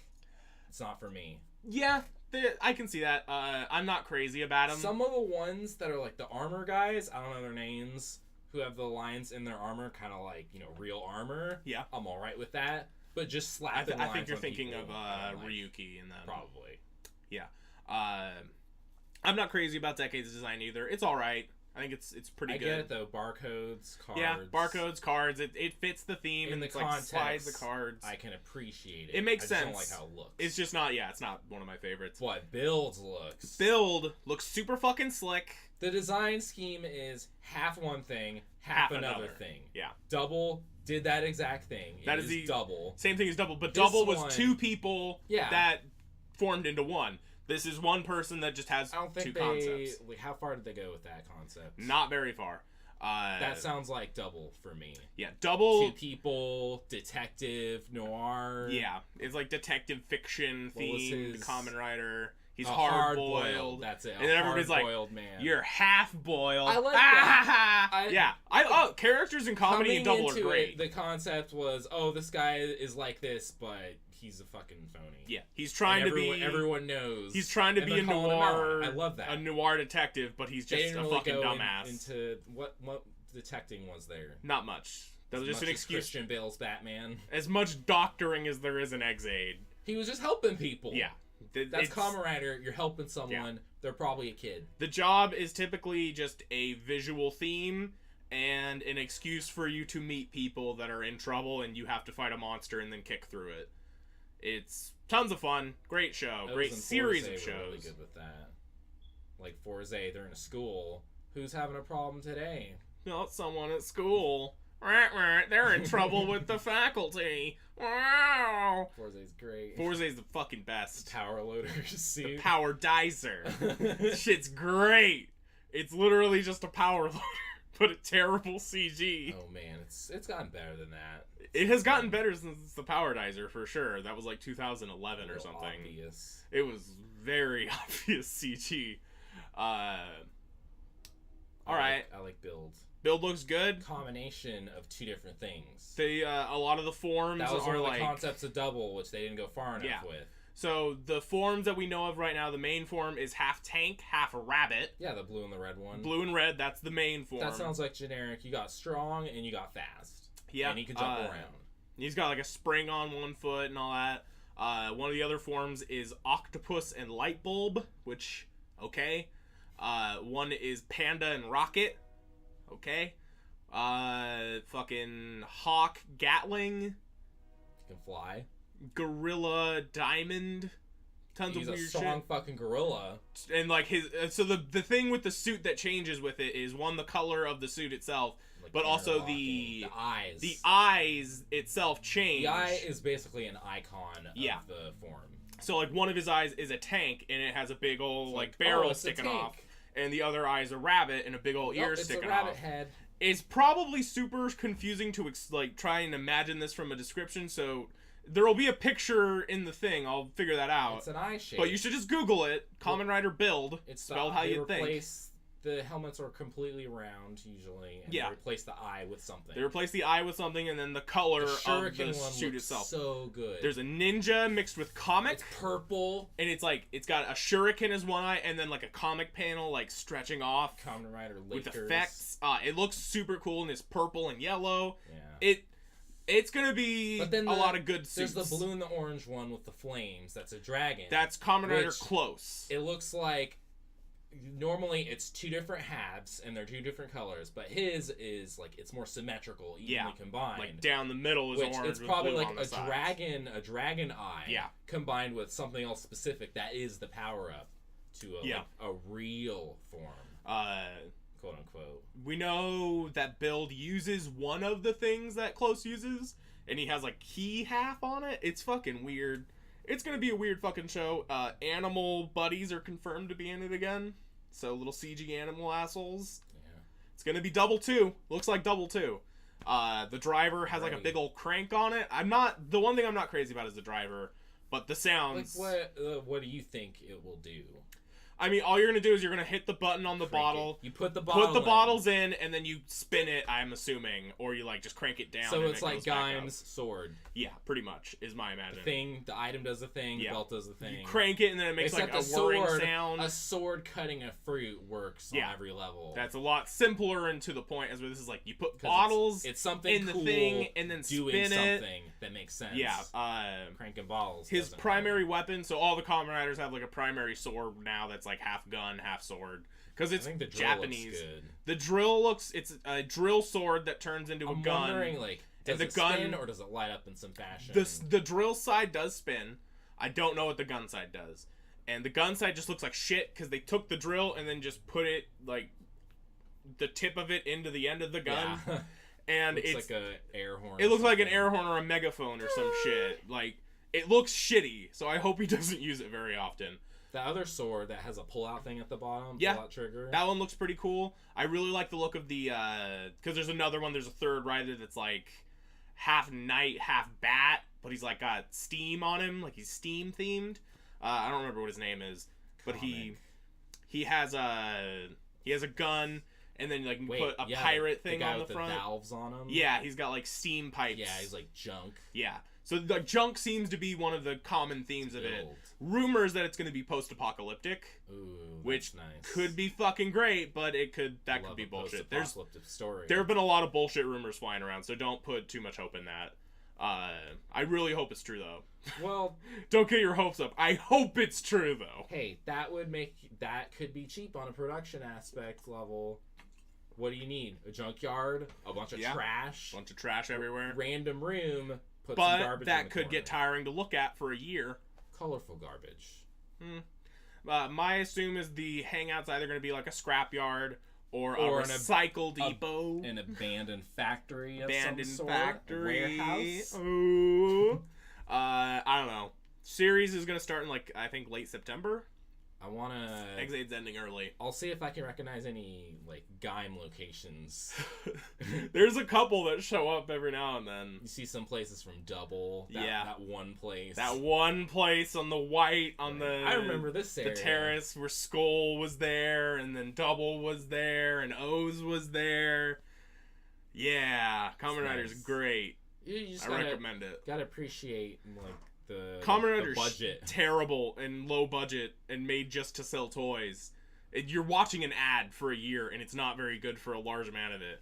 B: It's not for me.
A: Yeah, I can see that. I'm not crazy about them.
B: Some of the ones that are like the armor guys, I don't know their names, who have the lines in their armor, kind of like, real armor.
A: Yeah.
B: I'm alright with that. But just slapping lines
A: I think you're thinking
B: people,
A: of Ryuki and them.
B: Probably.
A: Yeah. I'm not crazy about Decade's design either. It's alright. I think it's pretty good.
B: I get it though. Barcodes, cards.
A: Yeah, barcodes, cards. It fits the theme
B: in
A: and
B: the
A: it's
B: context,
A: like slides the cards.
B: I can appreciate it.
A: It makes sense.
B: I just don't like how it looks.
A: It's just not. Yeah, it's not one of my favorites.
B: What Build looks?
A: Build looks super fucking slick.
B: The design scheme is half one thing, half another thing.
A: Yeah.
B: Double did that exact thing. That is the Double.
A: Same thing as Double, but this Double was two people that formed into one. This is one person that just has two concepts.
B: How far did they go with that concept?
A: Not very far.
B: That sounds like Double for me.
A: Yeah, Double.
B: Two people, detective, noir.
A: Yeah, it's like detective fiction themed Kamen Rider. He's hard-boiled.
B: That's it.
A: And then everybody's like,
B: man.
A: You're half-boiled.
B: I like that.
A: Yeah. Characters in comedy and Double are great.
B: The concept was, this guy is like this, but he's a fucking phony.
A: Yeah. He's trying to be...
B: Everyone knows.
A: He's trying to be a noir...
B: I love that.
A: A noir detective, but he's just a fucking dumbass.
B: Into what detecting was there?
A: Not much. That was just an excuse.
B: Christian Bale's Batman.
A: As much doctoring as there is in Exade.
B: He was just helping people.
A: Yeah.
B: That's Kamen Rider. You're helping someone. Yeah. They're probably a kid.
A: The job is typically just a visual theme and an excuse for you to meet people that are in trouble and you have to fight a monster and then kick through it. It's tons of fun. Great show. Great series of shows.
B: Really good with that. Like Forze, they're in a school Who's having a problem today?
A: Not someone at school. They're in trouble with the faculty. Wow.
B: Forze's great.
A: Forze's the fucking best.
B: Power loader suit.
A: Power dicer. Shit's great. It's literally just a power loader, but a terrible CG.
B: Oh man, it's gotten better than that.
A: It has gotten better since the power dicer for sure. That was like 2011 or something.
B: Obvious.
A: It was very obvious CG. All right.
B: I like build.
A: Build looks good.
B: Combination of two different things.
A: They a lot of the forms
B: that was
A: are
B: one of the
A: like
B: concepts of double, which they didn't go far enough with.
A: So the forms that we know of right now, the main form is half tank, half a rabbit.
B: Yeah, the blue and the red one.
A: Blue and red, that's the main form.
B: That sounds like generic. You got strong and you got fast.
A: Yeah.
B: And he can jump around.
A: He's got like a spring on one foot and all that. One of the other forms is octopus and light bulb, which, okay. One is panda and rocket. Okay. Fucking hawk gatling.
B: You can fly.
A: Gorilla diamond. Tons
B: He's
A: of weird
B: a strong
A: shit.
B: fucking gorilla.
A: And like his so the thing with the suit that changes with it is one, the color of the suit itself, like, but also the
B: eyes.
A: The eyes itself change.
B: The eye is basically an icon of the form.
A: So like one of his eyes is a tank and it has a big old like barrel sticking off, and the other eye is a rabbit and a big old ear sticking off.
B: It's a rabbit head.
A: It's probably super confusing to like try and imagine this from a description, so there will be a picture in the thing. I'll figure that out.
B: It's an eye shape.
A: But you should just Google it. Kamen Rider build. It's spelled how you think.
B: The helmets are completely round usually, and they replace the eye with something.
A: They replace the eye with something, and then the color of the suit itself.
B: So good.
A: There's a ninja mixed with comic.
B: It's purple,
A: and it's like it's got a shuriken as one eye, and then like a comic panel like stretching off.
B: Kamen Rider
A: with effects. It looks super cool, and it's purple and yellow.
B: Yeah.
A: It's gonna be a lot of good suits.
B: There's the blue and the orange one with the flames. That's a dragon.
A: That's Kamen Rider Close.
B: It looks like normally it's two different halves and they're two different colors, but his is like it's more symmetrical, evenly combined.
A: Like down the middle is orange.
B: It's probably
A: with
B: like a dragon eye.
A: Yeah.
B: Combined with something else specific that is the power up to a real form. Quote unquote.
A: We know that Build uses one of the things that Close uses, and he has like key half on it. It's fucking weird. It's gonna be a weird fucking show. Animal buddies are confirmed to be in it again. So little CG animal assholes.
B: Yeah.
A: It's gonna be double 2. Looks like double 2. The driver has like a big old crank on it. The one thing I'm not crazy about is the driver, but the sounds.
B: Like what do you think it will do?
A: I mean, all you're going to do is you're going to hit the button on the bottle.
B: You put the
A: bottles in, and then you spin it, I'm assuming. Or you, like, just crank it down.
B: So it's like Gaim's sword.
A: Yeah, pretty much, is my imagining.
B: The item does the thing, the belt does the thing.
A: You crank it, and then it makes, like, a whirring sound.
B: A sword cutting a fruit works on every level.
A: That's a lot simpler and to the point, as where this is like, you put bottles
B: it's something
A: in the
B: cool
A: thing, and then
B: doing
A: spin it.
B: Something that makes sense.
A: Yeah.
B: Cranking bottles.
A: His primary weapon, so all the Kamen Riders have, like, a primary sword now that's, like, half gun, half sword, because it's Japanese. The drill it's a drill sword that turns into a gun.
B: I'm wondering, like, does it spin or does it light up in some fashion?
A: The drill side does spin. I don't know what the gun side does, and the gun side just looks like shit because they took the drill and then just put it like the tip of it into the end of the gun, and it's
B: like an air horn.
A: It looks like an air horn or a megaphone or some shit. Like it looks shitty, so I hope he doesn't use it very often.
B: The other sword that has a pull-out thing at the bottom, pull-out trigger.
A: That one looks pretty cool. I really like the look of the, because there's another one, there's a third rider that's like half knight, half bat, but he's like got steam on him, like he's steam themed. I don't remember what his name is, but he has a gun, and then like put a pirate thing on the front.
B: The valves on him.
A: Yeah, he's got like steam pipes.
B: Yeah, he's like junk.
A: Yeah. So the junk seems to be one of the common themes of it. Rumors that it's going to be post-apocalyptic, which could be fucking great, but that could be bullshit. There have been a lot of bullshit rumors flying around, so don't put too much hope in that. I really hope it's true though.
B: Well,
A: don't get your hopes up. I hope it's true though.
B: Hey, that could be cheap on a production aspect level. What do you need? A junkyard, a bunch of trash,
A: everywhere,
B: random room. Put
A: but
B: some garbage
A: that
B: in the
A: could
B: corner.
A: get tiring to look at for a year.
B: Colorful garbage.
A: My assume is the hangout's either going to be like a scrapyard Or
B: Or
A: a recycle depot.
B: An abandoned factory of
A: Abandoned
B: some sort.
A: factory.
B: Warehouse.
A: Ooh. I don't know. Series is going to start in, like, I think late September.
B: I want to...
A: X8's ending early.
B: I'll see if I can recognize any, like, Gaim locations.
A: There's a couple that show up every now and then.
B: You see some places from Double. That one place.
A: That one place on the white, on the...
B: I remember this area.
A: The terrace where Skull was there, and then Double was there, and O's was there. Yeah, Kamen Rider's great.
B: You just
A: I recommend it.
B: Gotta appreciate, like, the
A: budget terrible and low budget and made just to sell toys. You're watching an ad for a year and it's not very good for a large amount of it,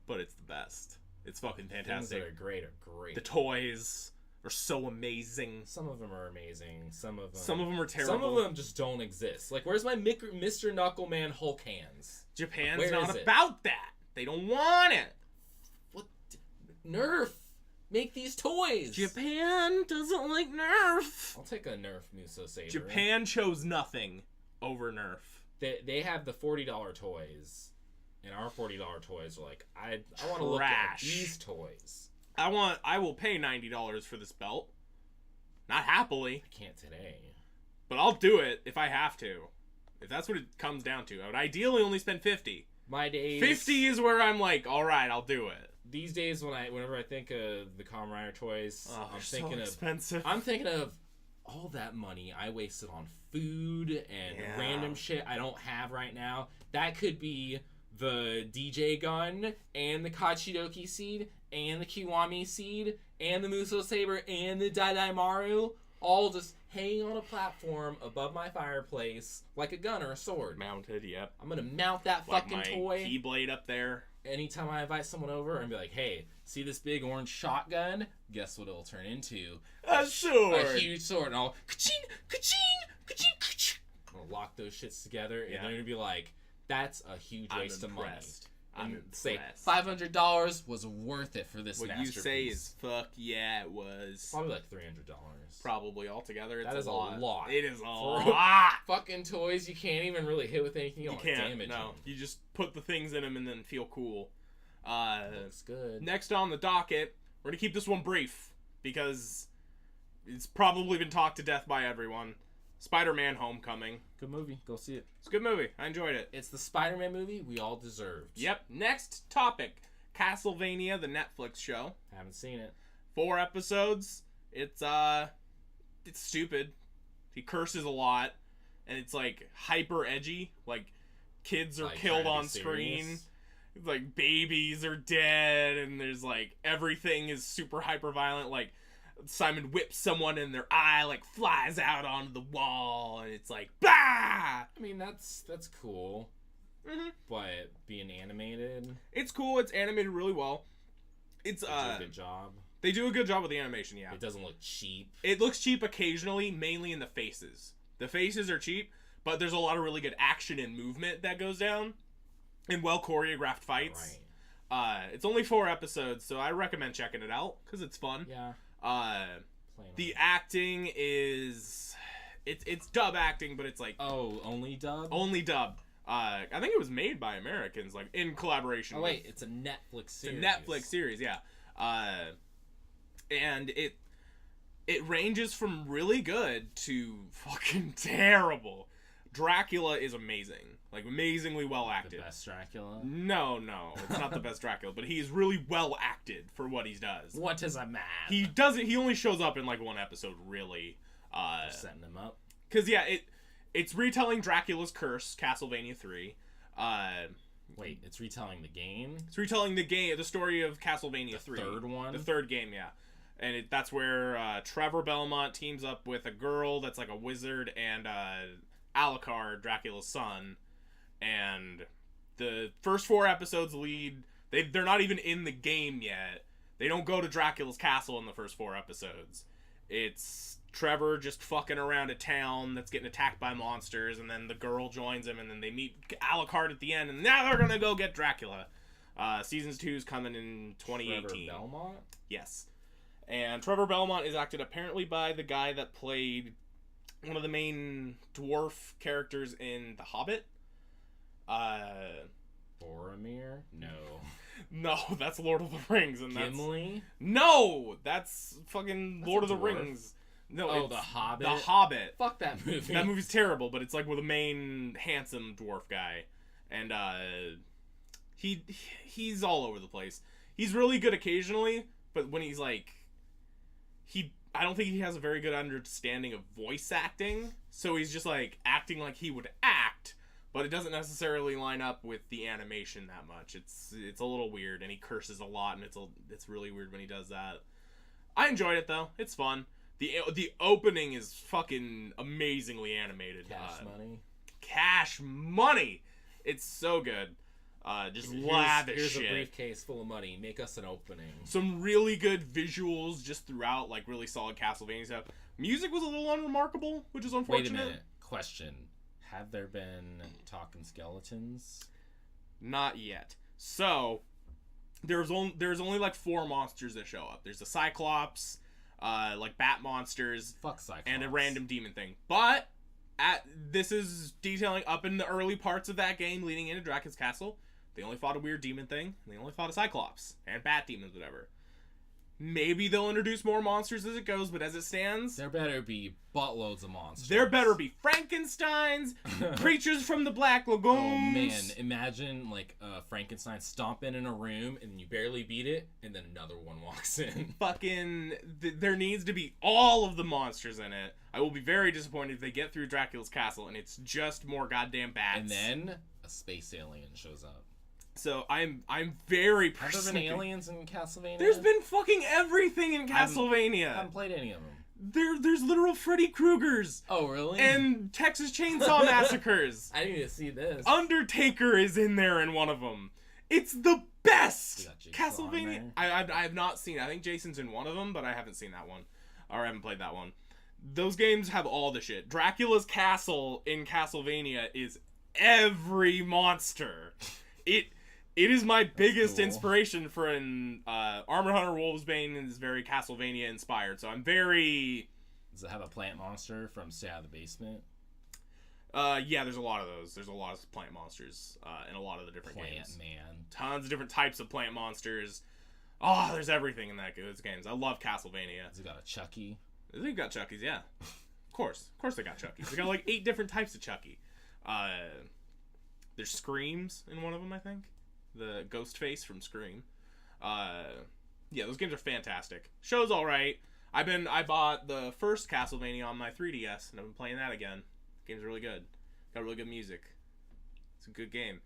A: but it's the best. It's fucking fantastic.
B: Things that are great.
A: The toys are so amazing.
B: Some of them are amazing. Some of them
A: are terrible.
B: Some of them just don't exist. Like, where's my Mr. Knuckleman Hulk hands?
A: Japan's not about that. They don't want it.
B: What? Nerf. Make these toys!
A: Japan doesn't like Nerf!
B: I'll take a Nerf Muso Saber.
A: Japan chose nothing over Nerf.
B: They have the $40 toys, and our $40 toys are like, I want to look at these toys.
A: I will pay $90 for this belt. Not happily.
B: I can't today.
A: But I'll do it if I have to. If that's what it comes down to. I would ideally only spend $50.
B: My days...
A: 50 is where I'm like, alright, I'll do it.
B: These days, whenever I think of the Kamen Rider toys, I'm thinking
A: so expensive.
B: I'm thinking of all that money I wasted on food and random shit I don't have right now. That could be the DJ gun and the Kachidoki seed and the Kiwami seed and the Muso Saber and the Daidaimaru, all just hanging on a platform above my fireplace like a gun or a sword.
A: Mounted, yep.
B: I'm gonna mount that fucking toy.
A: Keyblade up there.
B: Anytime I invite someone over and be like, hey, see this big orange shotgun? Guess what it'll turn into?
A: A sword!
B: A huge sword. And I'll ka-ching, ka-ching, ka-ching, ka-ching. I'll lock those shits together, and they're going to be like, that's a huge waste of money.
A: I'm
B: say
A: impressed.
B: $500 was worth it for this
A: what
B: masterpiece.
A: You say is, fuck yeah, it was.
B: Probably like $300.
A: Probably altogether.
B: That is a lot.
A: It is a lot.
B: Fucking toys you can't even really hit with anything. You can't damage them.
A: You just put the things in them and then feel cool.
B: Looks good.
A: Next on the docket, we're going to keep this one brief because it's probably been talked to death by everyone. Spider-Man Homecoming.
B: Good movie. Go see it.
A: It's a good movie. I enjoyed it.
B: It's the Spider-Man movie we all deserved.
A: Yep. Next topic. Castlevania, the Netflix show.
B: Haven't seen it.
A: 4 episodes. It's stupid. He curses a lot. And it's, like, hyper edgy. Like, kids are killed on screen. It's like, babies are dead. And there's, like, everything is super hyper violent. Like, Simon whips someone and their eye, like, flies out onto the wall. And it's like, bah! I
B: mean, that's cool.
A: Mm-hmm.
B: But being animated...
A: It's cool. It's animated really well. They do
B: a good job.
A: They do a good job with the animation, yeah.
B: It doesn't look cheap.
A: It looks cheap occasionally, mainly in the faces. The faces are cheap, but there's a lot of really good action and movement that goes down. And well-choreographed fights. Right. It's only 4 episodes, so I recommend checking it out, because it's fun.
B: Yeah.
A: The acting is... It's dub acting, but it's like...
B: Oh, only dub?
A: Only dub. I think it was made by Americans, like, in collaboration
B: with... Oh, wait, it's a Netflix series.
A: It's a Netflix series, yeah. And it ranges from really good to fucking terrible. Dracula is amazing. Like, amazingly well acted.
B: The best Dracula?
A: No, it's not the best Dracula, but he is really well acted for what he does.
B: What is a man?
A: He only shows up in, like, 1 episode, really.
B: Just setting him up.
A: Because, yeah, it's retelling Dracula's Curse, Castlevania 3.
B: Wait, it's retelling the game?
A: It's retelling the story of Castlevania 3.
B: The third one?
A: The third game, yeah. And that's where Trevor Belmont teams up with a girl that's like a wizard and Alucard, Dracula's son. And the first 4 episodes they're not even in the game yet. They don't go to Dracula's castle in the first 4 episodes. It's Trevor just fucking around a town that's getting attacked by monsters, and then the girl joins him, and then they meet Alucard at the end, and now they're gonna go get Dracula. Season 2's coming in 2018.
B: Trevor Belmont?
A: Yes. And Trevor Belmont is acted apparently by the guy that played one of the main dwarf characters in The Hobbit.
B: Boromir? No.
A: No, that's Lord of the Rings, and
B: Gimli?
A: No, that's fucking Lord
B: a
A: of the
B: dwarf.
A: Rings. No,
B: Oh,
A: it's
B: The Hobbit?
A: The Hobbit.
B: Fuck that movie.
A: That movie's terrible, but it's like with a main handsome dwarf guy, and he's all over the place. He's really good occasionally, but when he's like, I don't think he has a very good understanding of voice acting, so he's just like acting like he would act, but it doesn't necessarily line up with the animation that much. It's a little weird, and he curses a lot, and it's really weird when he does that. I enjoyed it though; it's fun. The opening is fucking amazingly animated. Cash money. It's so good. Just lavish
B: here's
A: shit.
B: A briefcase full of money. Make us an opening.
A: Some really good visuals just throughout, like really solid Castlevania stuff. Music was a little unremarkable, which is unfortunate.
B: Wait a minute. Question. Have there been talking skeletons?
A: Not yet. So, there's only like 4 monsters that show up. There's the Cyclops, like bat monsters,
B: Fuck Cyclops,
A: and a random demon thing. But this is detailing up in the early parts of that game leading into Dracula's Castle. They only fought a weird demon thing, and they only fought a Cyclops and bat demons, whatever. Maybe they'll introduce more monsters as it goes, but as it stands,
B: there better be buttloads of monsters.
A: There better be Frankensteins, creatures from the Black Lagoons.
B: Oh man, imagine like Frankenstein stomping in a room and you barely beat it, and then another one walks in.
A: Fucking, there needs to be all of the monsters in it. I will be very disappointed if they get through Dracula's Castle and it's just more goddamn bats.
B: And then a space alien shows up.
A: So I'm very
B: Have there been aliens in Castlevania?
A: There's been fucking everything in Castlevania.
B: I haven't played any of them.
A: There's literal Freddy Kruegers.
B: Oh, really?
A: And Texas Chainsaw Massacres.
B: I didn't even see this.
A: Undertaker is in there in one of them. It's the best! Castlevania. I have not seen it. I think Jason's in one of them, but I haven't seen that one. Or I haven't played that one. Those games have all the shit. Dracula's Castle in Castlevania is every monster. It is my biggest inspiration for an Armor Hunter Wolfsbane is very Castlevania inspired. So I'm very...
B: Does it have a plant monster from Stay Out of the Basement?
A: Yeah, there's a lot of those. There's a lot of plant monsters in a lot of the different games.
B: Plant man.
A: Tons of different types of plant monsters. Oh, there's everything in those games. I love Castlevania.
B: Has it got a Chucky?
A: They've got Chuckies, yeah. Of course they got Chuckies. They got like 8 different types of Chucky. There's Screams in one of them, I think. The ghost face from Scream. Yeah, those games are fantastic. Show's alright. I bought the first Castlevania on my 3DS, and I've been playing that again. Game's really good. Got really good music. It's a good game.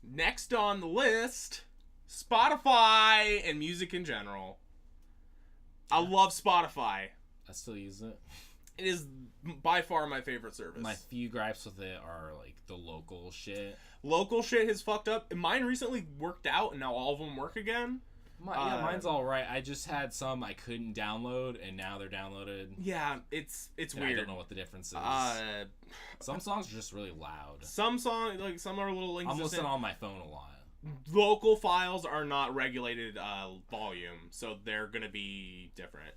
A: Next on the list, Spotify and music in general. I love Spotify.
B: I still use it.
A: It is by far my favorite service.
B: My few gripes with it are like the local shit.
A: Local shit has fucked up. Mine recently worked out, and now all of them work again.
B: Yeah, mine's all right. I just had some I couldn't download, and now they're downloaded.
A: Yeah, it's weird.
B: I don't know what the difference is. Some songs are just really loud.
A: Some songs, like some are a little inconsistent.
B: I'm listening on my phone a lot.
A: Local files are not regulated volume, so they're gonna be different.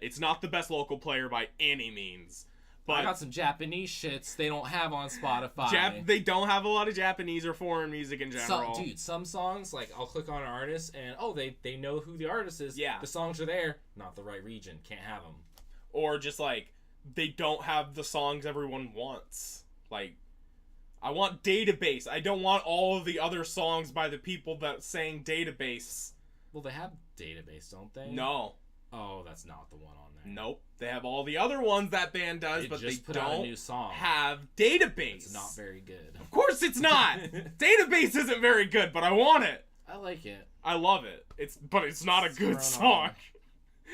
A: It's not the best local player by any means. But
B: I got some Japanese shits they don't have on Spotify.
A: They don't have a lot of Japanese or foreign music in general.
B: Some songs, like, I'll click on an artist, and, they know who the artist is.
A: Yeah.
B: The songs are there. Not the right region. Can't have them.
A: Or just, like, they don't have the songs everyone wants. Like, I want Database. I don't want all of the other songs by the people that sang Database.
B: Well, they have Database, don't they?
A: No.
B: Oh, that's not the one on there.
A: Nope. They have all the other ones that band does, but they don't have Database.
B: It's not very good.
A: Of course it's not! Database isn't very good, but I want it.
B: I like it.
A: I love it. But it's not a good song.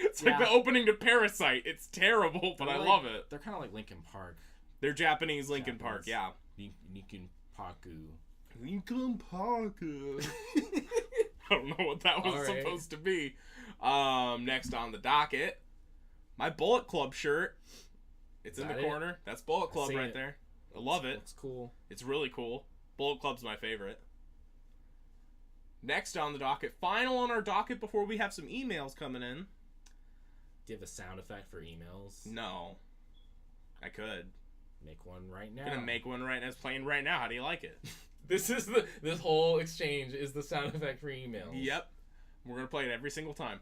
A: It's like the opening to Parasite. It's terrible, but I love it.
B: They're kind of like Linkin Park.
A: They're Japanese Linkin Park, yeah.
B: Linkin Parku.
A: Linkin Parku. I don't know what that was supposed to be. Next on the docket, my Bullet Club shirt. It's in the corner. That's Bullet Club right there. I love it.
B: It's cool.
A: It's really cool. Bullet Club's my favorite. Next on the docket, final on our docket before we have some emails coming in.
B: Do you have a sound effect for emails?
A: No. I could.
B: Make one right now.
A: Gonna make one right now. It's playing right now. How do you like it?
B: This whole exchange is the sound effect for emails.
A: Yep. We're gonna play it every single time.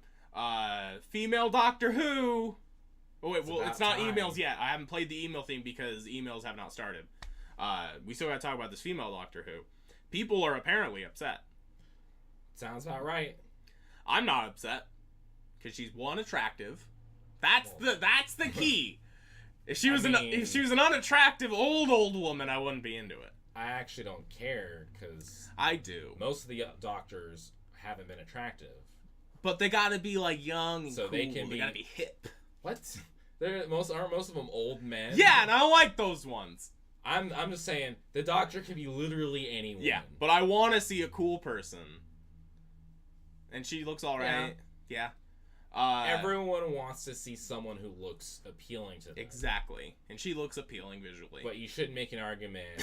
A: Female Doctor Who. Oh wait, it's not
B: time.
A: emails yet. I haven't played the email theme because emails have not started. We still gotta talk about this female Doctor Who. People are apparently upset.
B: Sounds about right.
A: I'm not upset because she's one attractive. That's the key. If she was an unattractive old woman, I wouldn't be into it.
B: I actually don't care because
A: I do.
B: Most of the doctors haven't been attractive,
A: but they gotta be like young and
B: so
A: cool.
B: They gotta
A: be hip.
B: What? Aren't most of them old men?
A: Yeah, and I don't like those ones.
B: I'm just saying the doctor can be literally anyone.
A: Yeah, but I want to see a cool person, and she looks all right. Yeah.
B: Everyone wants to see someone who looks appealing to them.
A: Exactly. And she looks appealing visually.
B: But you shouldn't make an argument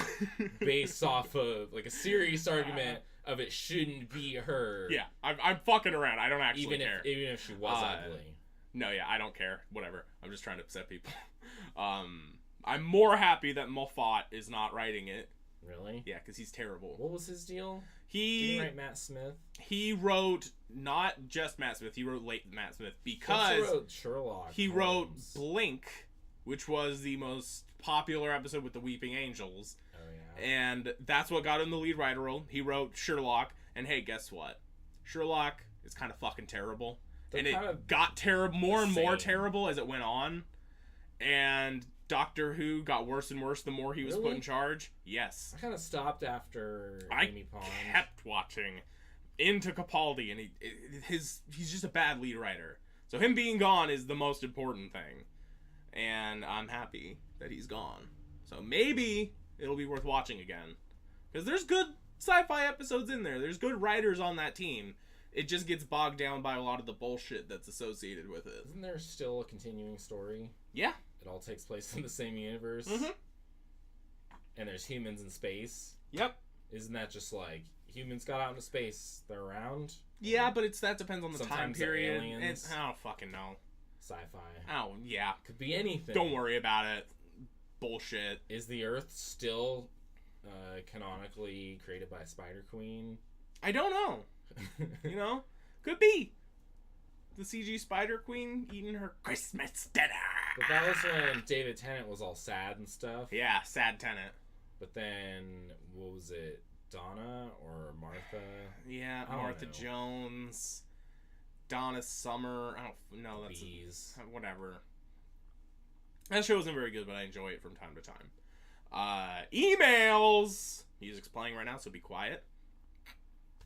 B: based off of, like, a serious argument of it shouldn't be her.
A: Yeah, I'm fucking around. I don't actually care.
B: Even if she was ugly.
A: No, yeah, I don't care. Whatever. I'm just trying to upset people. I'm more happy that Moffat is not writing it.
B: Really?
A: Yeah, because he's terrible.
B: What was his deal? Did he write Matt Smith?
A: He wrote not just Matt Smith. He wrote late Matt Smith because
B: he wrote Sherlock.
A: He wrote Blink, which was the most popular episode with the Weeping Angels.
B: Oh yeah.
A: And that's what got him the lead writer role. He wrote Sherlock, and hey, guess what? Sherlock is kind of fucking terrible, and it got more and more terrible as it went on. And Doctor Who got worse and worse the more he was put in charge. Yes.
B: I kind of stopped after Amy Pond.
A: I kept watching into Capaldi, and he's just a bad lead writer. So him being gone is the most important thing. And I'm happy that he's gone. So maybe it'll be worth watching again. Because there's good sci-fi episodes in there. There's good writers on that team. It just gets bogged down by a lot of the bullshit that's associated with it.
B: Isn't there still a continuing story?
A: Yeah.
B: It all takes place in the same universe.
A: Mm-hmm.
B: And there's humans in space.
A: Yep.
B: Isn't that just like humans got out into space? They're around?
A: Yeah, but that depends on the time period.
B: Aliens.
A: I don't fucking know.
B: Sci-fi.
A: Oh, yeah.
B: Could be anything.
A: Don't worry about it. Bullshit.
B: Is the Earth still canonically created by Spider Queen?
A: I don't know. You know? Could be. The CG Spider Queen eating her Christmas dinner.
B: But that was when David Tennant was all sad and stuff.
A: Yeah, sad Tennant.
B: But then, what was it? Donna or Martha?
A: Yeah, Martha Jones. Donna Summer. I don't know. That's
B: Bees.
A: Whatever. That show isn't very good, but I enjoy it from time to time. Emails! Music's playing right now, so be quiet.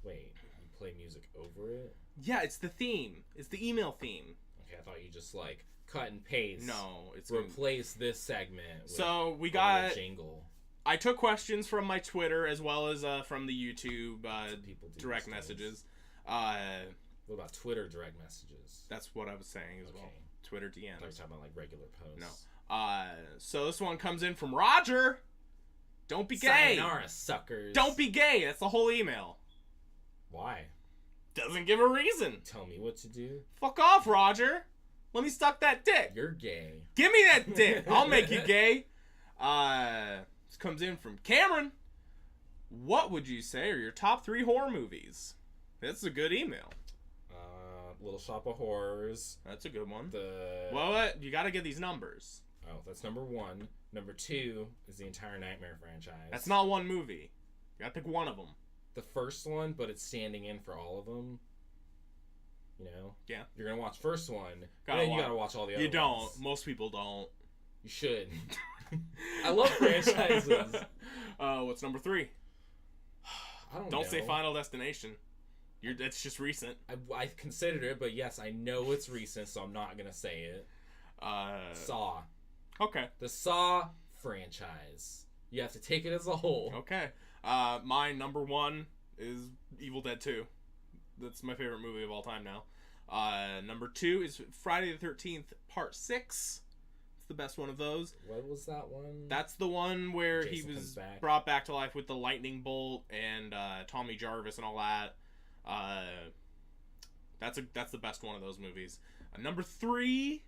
B: Wait, you play music over it?
A: Yeah, it's the theme. It's the email theme.
B: Okay, I thought you just like cut and paste.
A: No, it's
B: replace this segment with
A: so we got
B: jingle.
A: I took questions from my Twitter as well as from the YouTube direct messages.
B: What about Twitter direct messages?
A: That's what I was saying as well. Twitter DMs.
B: I thought you were talking about like regular posts.
A: No. So this one comes in from Roger. Don't be gay.
B: Sayonara, suckers.
A: Don't be gay. That's the whole email.
B: Why?
A: Doesn't give a reason.
B: Tell me what to do.
A: Fuck off, Roger. Let me suck that dick.
B: You're gay.
A: Give me that dick. I'll make you gay. This comes in from Cameron. What would you say are your top 3 horror movies? That's a good email.
B: Little Shop of Horrors.
A: That's a good one.
B: What?
A: You gotta get these numbers.
B: Oh, that's number 1. Number 2 is the entire Nightmare franchise.
A: That's not one movie. You gotta pick one of them.
B: The first one, but it's standing in for all of them. You know?
A: Yeah.
B: You're gonna watch first one, then you gotta watch all the other ones.
A: You don't. Most people don't.
B: You should. I love franchises.
A: What's number 3?
B: I don't know.
A: Don't say Final Destination. That's just recent.
B: I considered it, but yes, I know it's recent, so I'm not gonna say it. Saw.
A: Okay.
B: The Saw franchise. You have to take it as a whole.
A: Okay. My number 1 is Evil Dead 2. That's my favorite movie of all time now. Number 2 is Friday the 13th Part 6. It's the best one of those.
B: What was that one?
A: That's the one where
B: Jason
A: he was brought back to life with the lightning bolt and Tommy Jarvis and all that. That's the best one of those movies. Number 3,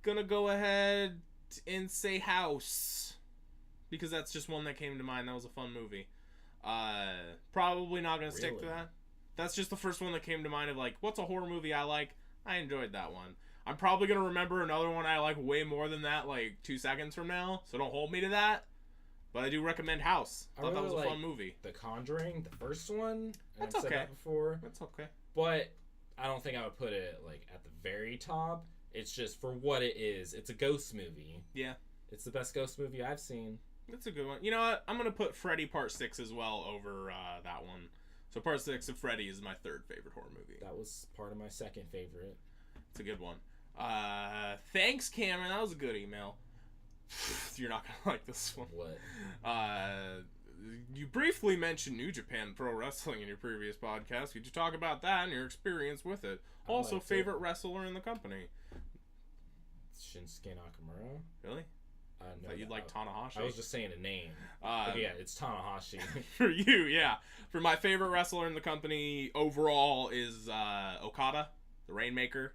A: gonna go ahead and say House. Because that's just one that came to mind. That was a fun movie. Probably not gonna stick to that. That's just the first one that came to mind of like, what's a horror movie I like? I enjoyed that one. I'm probably gonna remember another one I like way more than that like 2 seconds from now, so don't hold me to that. But I do recommend House. I thought that was a fun movie.
B: The Conjuring, the first one.
A: That's
B: I've
A: okay.
B: said that before.
A: That's okay.
B: But I don't think I would put it like at the very top. It's just for what it is. It's a ghost movie.
A: Yeah.
B: It's the best ghost movie I've seen.
A: That's a good one. You know what? I'm gonna put Freddy Part 6 as well over that one. So Part 6 of Freddy is my third favorite horror movie.
B: That was part of my second favorite.
A: It's a good one. Thanks, Cameron. That was a good email. You're not gonna like this one.
B: What?
A: You briefly mentioned New Japan Pro Wrestling in your previous podcast. Could you talk about that and your experience with it? Also, favorite wrestler in the company.
B: Shinsuke Nakamura.
A: Really?
B: No,
A: you'd like Tanahashi.
B: I was just saying a name. Yeah, it's Tanahashi.
A: For you, yeah. For my favorite wrestler in the company overall is Okada, the Rainmaker.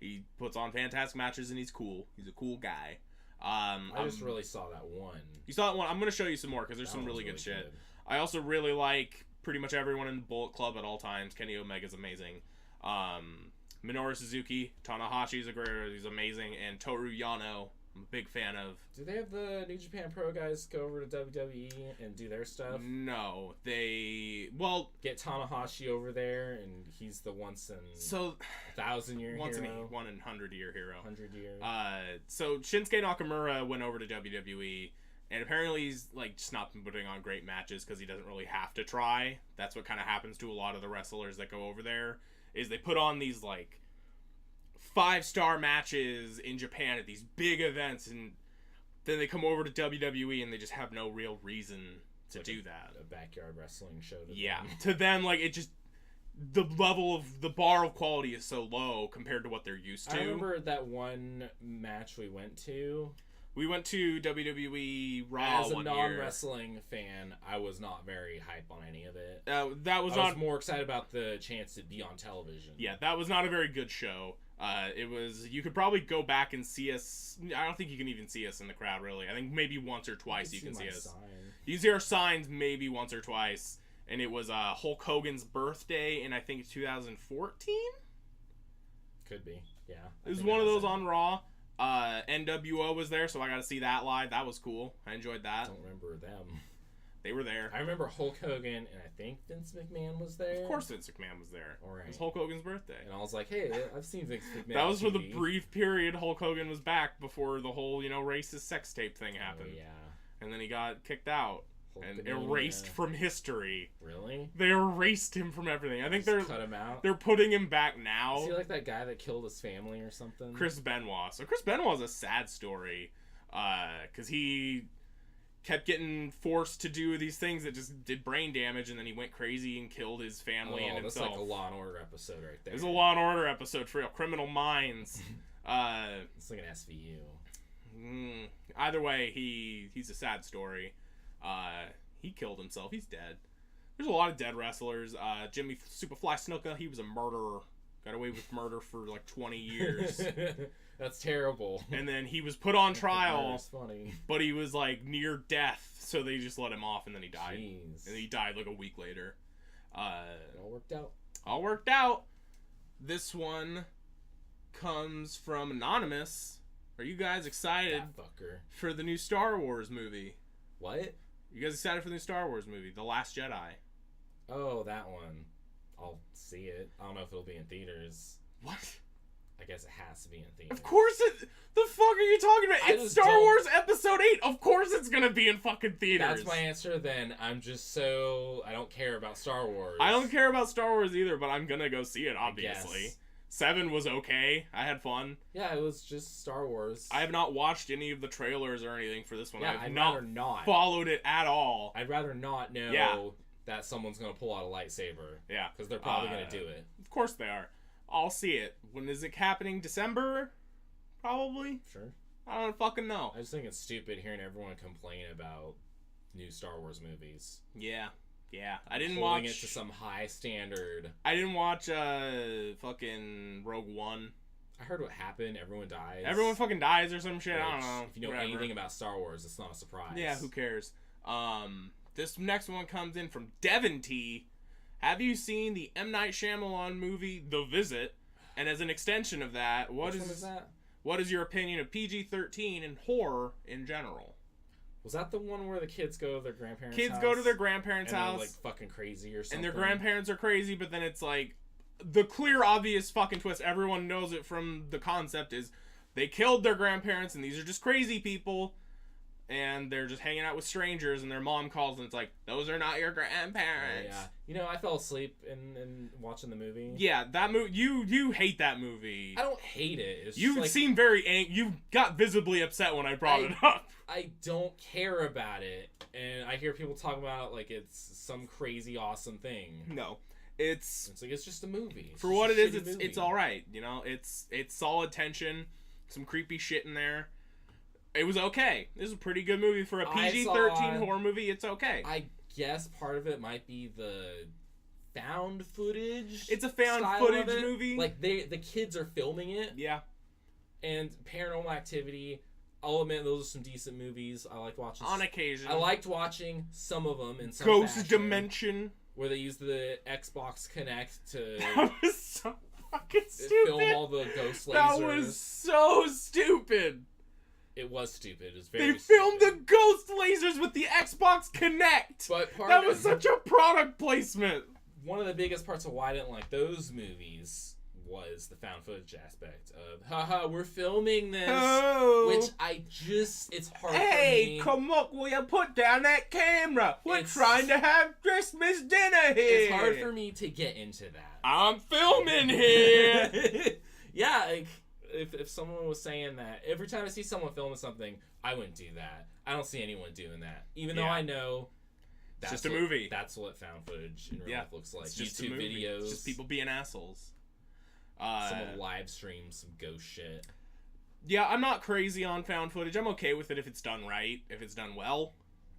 A: He puts on fantastic matches and he's cool. He's a cool guy.
B: I just really saw that one.
A: You saw that one? I'm going to show you some more because there's some really good shit. I also really like pretty much everyone in the Bullet Club at all times. Kenny Omega's amazing. Minoru Suzuki, Tanahashi's he's amazing, and Toru Yano, I'm a big fan of.
B: Do they have the New Japan Pro guys go over to WWE and do their stuff?
A: No, get
B: Tanahashi over there, and he's the once in 1,000-year hero.
A: 100-year hero.
B: 100 years.
A: So Shinsuke Nakamura went over to WWE, and apparently he's like just not been putting on great matches because he doesn't really have to try. That's what kind of happens to a lot of the wrestlers that go over there, is they put on these like 5-star matches in Japan at these big events, and then they come over to WWE and they just have no real reason to do that.
B: A backyard wrestling show.
A: To them, like, it just, the level of the bar of quality is so low compared to what they're used to.
B: I remember that one match we went to.
A: We went to WWE Raw
B: As a
A: one
B: non-wrestling fan, I was not very hype on any of it.
A: I was
B: more excited about the chance to be on television.
A: Yeah, that was not a very good show. It was, you could probably go back and see us. I don't think you can even see us in the crowd, really. I think maybe once or twice you can see us.
B: Sign.
A: You can see our signs maybe once or twice. And it was Hulk Hogan's birthday in, I think, 2014?
B: Could be, yeah.
A: It was one of those on Raw. NWO was there, so I got to see that live. That was cool. I enjoyed that.
B: I don't remember them.
A: They were there.
B: I remember Hulk Hogan, and I think Vince McMahon was there.
A: Of course Vince McMahon was there.
B: All right.
A: It was Hulk Hogan's birthday.
B: And I was like, hey, I've seen Vince McMahon
A: That was for the brief period Hulk Hogan was back before the whole, racist sex tape thing happened.
B: Oh, yeah.
A: And then he got kicked out and erased from history.
B: Really?
A: They erased him from everything. I think they're
B: cut him out.
A: They're putting him back now.
B: Is he like that guy that killed his family or something?
A: Chris Benoit. So Chris Benoit's a sad story, because he kept getting forced to do these things that just did brain damage, and then he went crazy and killed his family and himself.
B: That's like a Law and Order episode right there.
A: There's a Law and Order episode for real. Criminal Minds.
B: It's like an SVU.
A: Either way, he's a sad story. He killed himself. He's dead. There's a lot of dead wrestlers. Jimmy Superfly Snuka, he was a murderer. Got away with murder for like 20 years.
B: That's terrible.
A: And then he was put on trial.
B: That's funny.
A: But he was like near death, so they just let him off, and then he died.
B: Jeez.
A: And he died like a week later.
B: It all worked out.
A: All worked out. This one comes from Anonymous. Are you guys excited for the new Star Wars movie?
B: What?
A: You guys excited for the new Star Wars movie, The Last Jedi?
B: Oh, that one. I'll see it. I don't know if it'll be in theaters.
A: What?
B: I guess it has to be in theaters.
A: Of course it... The fuck are you talking about? It's Star Wars Episode 8. Of course it's gonna be in fucking theaters.
B: That's my answer then. I'm just so... I don't care about Star Wars.
A: I don't care about Star Wars either, but I'm gonna go see it, obviously. 7 was okay. I had fun.
B: Yeah, it was just Star Wars.
A: I have not watched any of the trailers or anything for this one.
B: Yeah,
A: I'd rather not followed it at all.
B: I'd rather not know that someone's going to pull out a lightsaber.
A: Yeah.
B: Because they're probably going to do it.
A: Of course they are. I'll see it. When is it happening? December? Probably?
B: Sure.
A: I don't fucking know.
B: I just think it's stupid hearing everyone complain about new Star Wars movies.
A: Yeah. Yeah, I didn't
B: holding
A: watch
B: it to some high standard.
A: I didn't watch fucking Rogue One.
B: I heard what happened. Everyone dies.
A: Everyone fucking dies or some shit.
B: Which,
A: I don't know.
B: If you know
A: Whatever.
B: anything about Star Wars, it's not a surprise.
A: Yeah, who cares? This next one comes in from Devin T. Have you seen the M. Night Shyamalan movie The Visit? And as an extension of that,
B: Which one is that?
A: What is your opinion of PG-13 and horror in general?
B: Was that the one where the kids go to their grandparents'
A: Kids
B: house?
A: go to their grandparents'
B: and
A: house.
B: They're, like, fucking crazy or something.
A: And their grandparents are crazy, but then it's like... The clear, obvious fucking twist, everyone knows it from the concept, is they killed their grandparents, and these are just crazy people, and they're just hanging out with strangers, and their mom calls, and it's like, those are not your grandparents.
B: Yeah. You know, I fell asleep in watching the movie.
A: Yeah, that movie, you hate that movie.
B: I don't hate it. It's
A: You
B: just, like,
A: seem very you got visibly upset when I brought it up.
B: I don't care about it, and I hear people talk about it like it's some crazy awesome thing.
A: No. It's
B: like, it's just a movie.
A: For what it is, it's all right. You know, it's solid tension, some creepy shit in there. It was okay. This is a pretty good movie for a PG-13 horror movie. It's okay.
B: I guess part of it might be the found footage.
A: It's a found footage movie.
B: Like the kids are filming it.
A: Yeah.
B: And Paranormal Activity. I'll admit those are some decent movies. I liked watching.
A: On occasion.
B: I liked watching some of them in some
A: Ghost
B: fashion,
A: Dimension.
B: Where they use the Xbox Kinect to
A: that was so fucking stupid.
B: Film all the ghost lasers.
A: That was so stupid.
B: It was stupid. It was very
A: They filmed the ghost lasers with the Xbox Kinect.
B: But
A: that was such a product placement.
B: One of the biggest parts of why I didn't like those movies was the found footage aspect of, haha, we're filming this.
A: Oh.
B: Which it's hard for me.
A: Hey, come on, will you put down that camera? We're trying to have Christmas dinner here.
B: It's hard for me to get into that.
A: I'm filming here.
B: Yeah, like, if someone was saying that, every time I see someone filming something, I wouldn't do that. I don't see anyone doing that. Even though I know
A: that's just a movie.
B: That's what found footage in real life looks like.
A: It's just
B: YouTube videos.
A: It's just people being assholes.
B: Someone live streams some ghost shit.
A: Yeah, I'm not crazy on found footage. I'm okay with it if it's done right. If it's done well,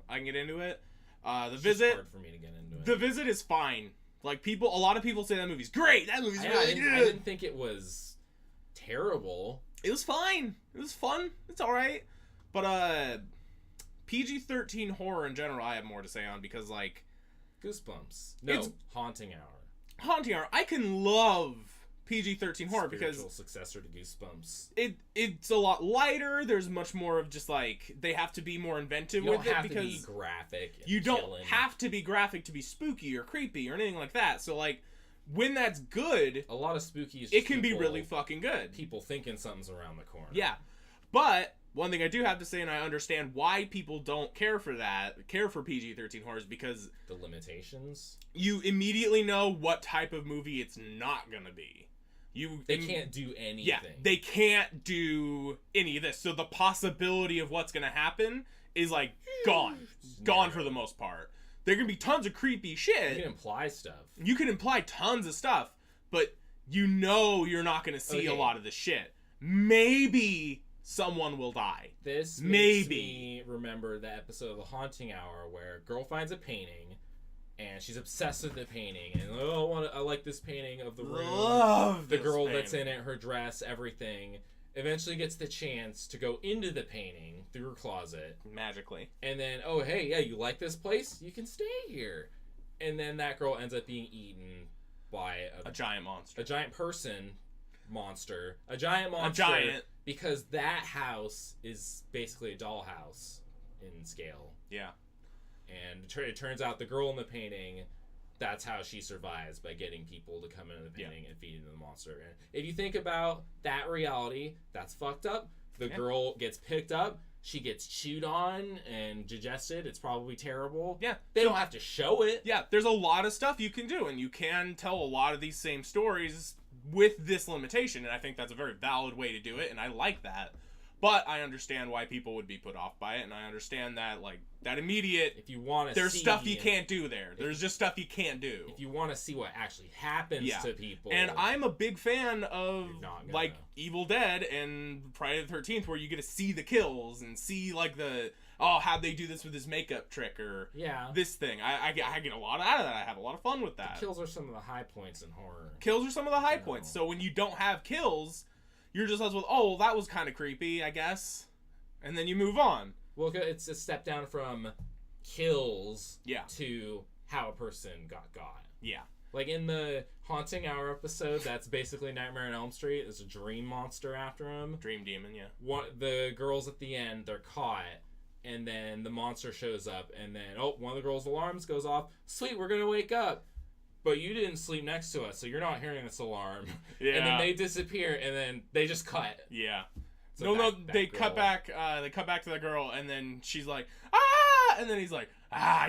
A: I can get into it. The Visit.
B: Hard for me to get into it.
A: The Visit is fine. Like a lot of people say that movie's great. That movie's really good.
B: I didn't think it was terrible.
A: It was fine. It was fun. It's all right. But PG-13 horror in general, I have more to say on because like
B: Goosebumps. No, Haunting Hour.
A: Haunting Hour. I can love PG-13 horror because
B: spiritual successor to Goosebumps.
A: It's a lot lighter. There's much more of just like they have to be more inventive with it because
B: to be graphic.
A: You don't have to be graphic to be spooky or creepy or anything like that. So like when that's good,
B: a lot of spooky is
A: it can be really fucking good.
B: People thinking something's around the corner.
A: Yeah, but one thing I do have to say, and I understand why people don't care for PG-13 horror, is because
B: the limitations.
A: You immediately know what type of movie it's not gonna be.
B: They can't do anything.
A: Yeah, they can't do any of this. So the possibility of what's gonna happen is like gone for the most part. There can be tons of creepy shit.
B: You can imply stuff.
A: You can imply tons of stuff, but you know you're not gonna see a lot of the shit. Maybe someone will die.
B: This makes me remember the episode of The Haunting Hour where a girl finds a painting and she's obsessed with the painting and I like this painting of the room.
A: Love
B: the girl that's in it, her dress, everything. Eventually gets the chance to go into the painting through her closet
A: magically. And
B: then, oh hey, yeah, you like this place? You can stay here. And then that girl ends up being eaten by a giant monster. A giant person monster. A giant monster.
A: A giant.
B: Because that house is basically a dollhouse in scale.
A: Yeah.
B: And it turns out the girl in the painting, that's how she survives, by getting people to come into the painting and feeding the monster. And if you think about that reality, that's fucked up. The girl gets picked up. She gets chewed on and digested. It's probably terrible.
A: Yeah.
B: They don't have to show it.
A: Yeah, there's a lot of stuff you can do, and you can tell a lot of these same stories with this limitation, and I think that's a very valid way to do it, and I like that. But I understand why people would be put off by it, and I understand that, like, that immediate...
B: If you want to
A: there's stuff you can't do there. There's just stuff you can't do.
B: If you want to see what actually happens to people...
A: And I'm a big fan of, like, Evil Dead and Friday the 13th, where you get to see the kills and see, like, how'd they do this with this makeup trick, or this thing. I get a lot out of that. I have a lot of fun with that.
B: The kills are some of the high points in horror.
A: Kills are some of the high points. So when you don't have kills... you're just left with, oh, well, that was kind of creepy, I guess. And then you move on.
B: Well, it's a step down from kills
A: Yeah.
B: to how a person got.
A: Yeah.
B: Like in the Haunting Hour episode, that's basically Nightmare on Elm Street. There's a dream monster after him.
A: Dream demon, yeah.
B: The girls at the end, they're caught, and then the monster shows up, and then, one of the girls' alarms goes off. Sweet, we're going to wake up. But you didn't sleep next to us, so you're not hearing this alarm.
A: Yeah.
B: And then they disappear, and then they just cut.
A: Yeah.
B: So
A: They cut back to the girl, and then she's like, ah! And then he's like,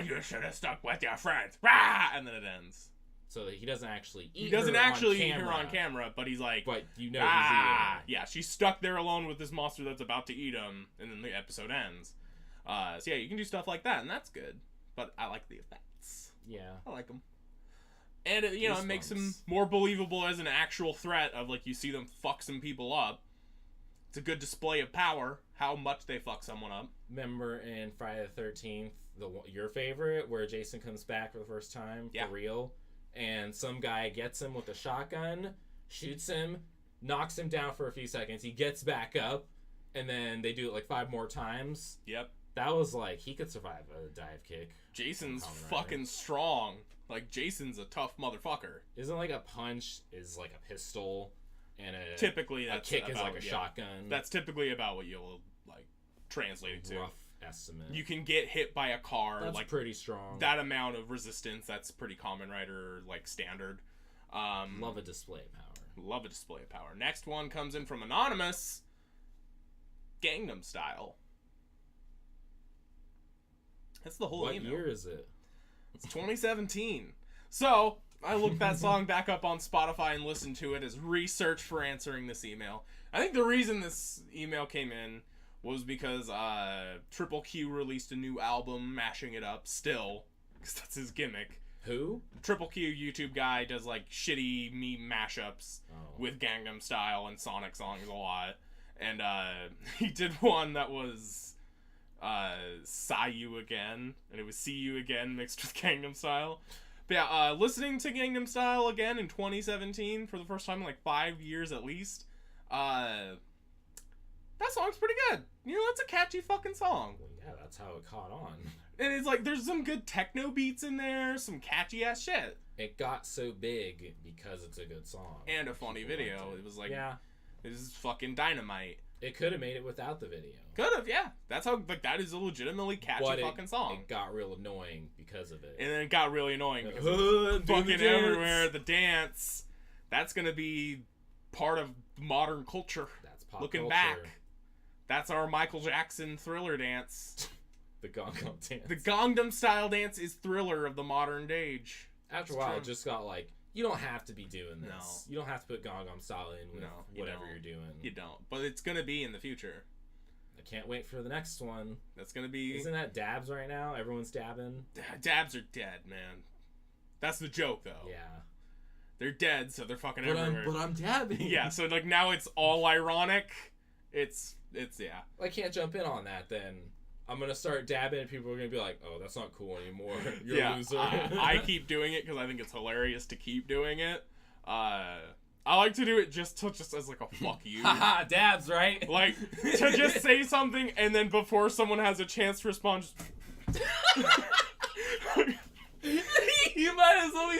A: you should have stuck with your friends. Ah! And then it ends.
B: So he doesn't actually eat her.
A: He doesn't actually eat her on camera, but he's like,
B: but you know
A: he's
B: eating her.
A: Yeah, she's stuck there alone with this monster that's about to eat him, and then the episode ends. So yeah, you can do stuff like that, and that's good. But I like the effects.
B: Yeah.
A: I like them. And, it makes him more believable as an actual threat of, like, you see them fuck some people up. It's a good display of power, how much they fuck someone up.
B: Remember in Friday the 13th, your favorite, where Jason comes back for the first time, for real, and some guy gets him with a shotgun, shoots him, knocks him down for a few seconds, he gets back up, and then they do it like 5 more times.
A: Yep.
B: That was like, he could survive a dive kick.
A: Jason's fucking strong. Like, Jason's a tough motherfucker.
B: Isn't like a punch is like a pistol, and
A: typically
B: a kick is like a shotgun?
A: That's typically about what you'll, like, translate it to.
B: Rough estimate.
A: You can get hit by a car.
B: That's
A: like
B: pretty strong.
A: That amount of resistance, that's pretty common, right? Or, like, standard.
B: Love a display of power.
A: Love a display of power. Next one comes in from Anonymous. Gangnam Style. That's the whole email.
B: What year is it?
A: It's 2017. So, I looked that song back up on Spotify and listened to it as research for answering this email. I think the reason this email came in was because Triple Q released a new album, mashing it up still, because that's his gimmick.
B: Who?
A: Triple Q, YouTube guy, does like shitty meme mashups with Gangnam Style and Sonic songs a lot. And he did one that was Saw You Again, and it was See You Again mixed with Gangnam Style. But yeah, listening to Gangnam Style again in 2017 for the first time in like 5 years at least, that song's pretty good. It's a catchy fucking song.
B: Well, yeah, that's how it caught on.
A: And it's like, there's some good techno beats in there, some catchy ass shit.
B: It got so big because it's a good song.
A: And a funny video. It was like,
B: yeah,
A: it is fucking dynamite.
B: It could have made it without the video.
A: Could have, yeah. That's how, like, that is a legitimately catchy fucking song.
B: It got real annoying because of it.
A: And then it got really annoying because it's fucking everywhere. The dance. That's gonna be part of modern culture.
B: That's pop
A: Looking
B: culture.
A: back. That's our Michael Jackson Thriller dance.
B: The Gangnam dance.
A: The Gangnam Style dance is Thriller of the modern age.
B: After a while, it just got like, you don't have to be doing this.
A: No.
B: You don't have to put Gangnam Style in with whatever you're doing.
A: You don't. But it's gonna be in the future.
B: I can't wait for the next one.
A: That's gonna be...
B: Isn't that dabs right now? Everyone's dabbing?
A: Dabs are dead, man. That's the joke, though.
B: Yeah.
A: They're dead, so they're fucking everywhere.
B: But I'm dabbing.
A: Yeah, so like now it's all ironic. It's yeah.
B: I can't jump in on that then. I'm going to start dabbing and people are going to be like, oh, that's not cool anymore. You're a loser.
A: I keep doing it because I think it's hilarious to keep doing it. I like to do it just as like a fuck you.
B: Haha, dabs, right?
A: Like, to just say something and then before someone has a chance to respond, just...
B: You might as well be...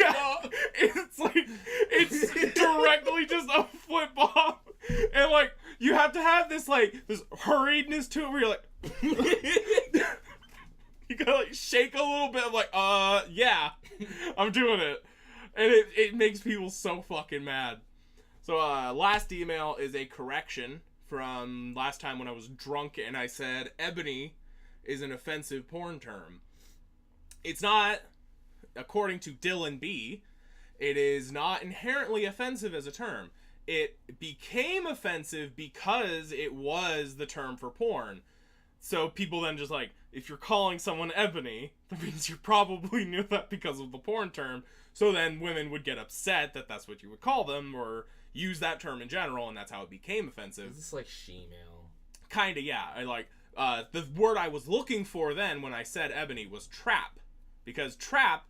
A: Yeah, it's directly just a flip off. And like, you have to have this hurriedness to it where you're like... You gotta like shake a little bit. I'm like, yeah, I'm doing it. And it makes people so fucking mad. So, last email is a correction from last time when I was drunk and I said ebony is an offensive porn term. It's not, according to Dylan B, it is not inherently offensive as a term. It became offensive because it was the term for porn. So people then just like, if you're calling someone ebony, that means you probably knew that because of the porn term. So then women would get upset that that's what you would call them, or use that term in general, and that's how it became offensive.
B: Is this like she-male?
A: Kinda, yeah. The word I was looking for then when I said ebony was trap. Because trap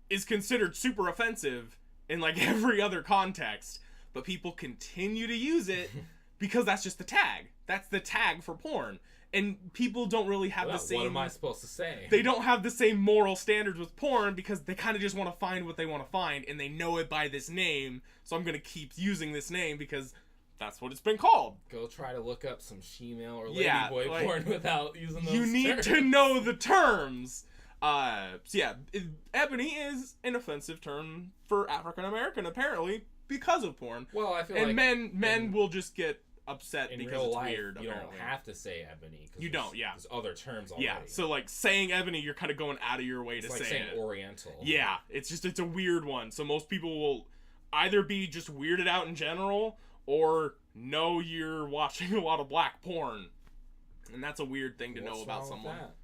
A: is considered super offensive in like every other context. but people continue to use it because that's just the tag. That's the tag for porn. And people don't really have the same...
B: What am I supposed to say?
A: They don't have the same moral standards with porn because they kind of just want to find what they want to find, and they know it by this name, so I'm going to keep using this name because that's what it's been called.
B: Go try to look up some she-male or ladyboy porn without using those
A: You need
B: terms.
A: to know the terms. So yeah, ebony is an offensive term for African American, apparently, because of porn.
B: Well, I feel
A: and
B: like...
A: men will just get upset
B: in
A: because
B: real
A: it's
B: life,
A: weird.
B: You
A: apparently.
B: don't have to say ebony.
A: You don't, yeah.
B: There's other terms already.
A: Yeah, so like saying ebony, you're kind of going out of your way to
B: like
A: say
B: saying
A: it.
B: oriental.
A: Yeah, it's a weird one. So most people will either be just weirded out in general or know you're watching a lot of black porn. And that's a weird thing to know about someone.
B: That?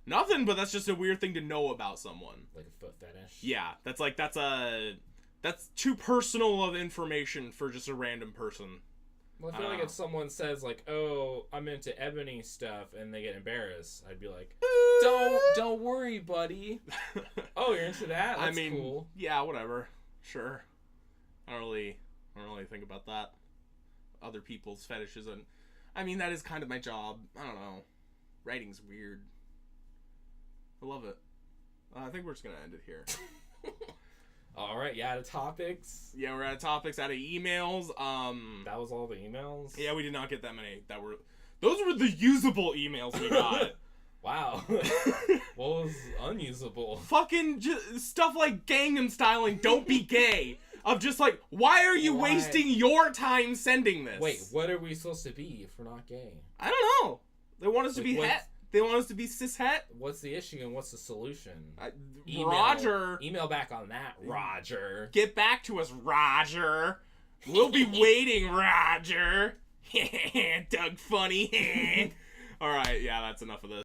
A: Nothing, but that's just a weird thing to know about someone.
B: Like a foot fetish?
A: Yeah, that's too personal of information for just a random person.
B: Well, I feel like if someone says, like, oh, I'm into ebony stuff, and they get embarrassed, I'd be like, don't worry, buddy. Oh, you're into that? That's cool.
A: Yeah, whatever. Sure. I don't really think about that. Other people's fetishes, and I mean, that is kind of my job. I don't know. Writing's weird. I love it. I think we're just gonna end it here.
B: All right, you out of topics?
A: Yeah, we're out of topics, out of emails.
B: That was all the emails?
A: Yeah, we did not get that many. Those were the usable emails we got.
B: Wow. What was unusable?
A: Fucking stuff like Gangnam Styling, don't be gay. Of just like, why are you wasting your time sending this?
B: Wait, what are we supposed to be if we're not gay?
A: I don't know. They want us to be het. They want us to be cis het.
B: What's the issue and what's the solution?
A: Roger.
B: Email back on that, Roger.
A: Get back to us, Roger. We'll be waiting, Roger. Doug Funny. All right, yeah, that's enough of this.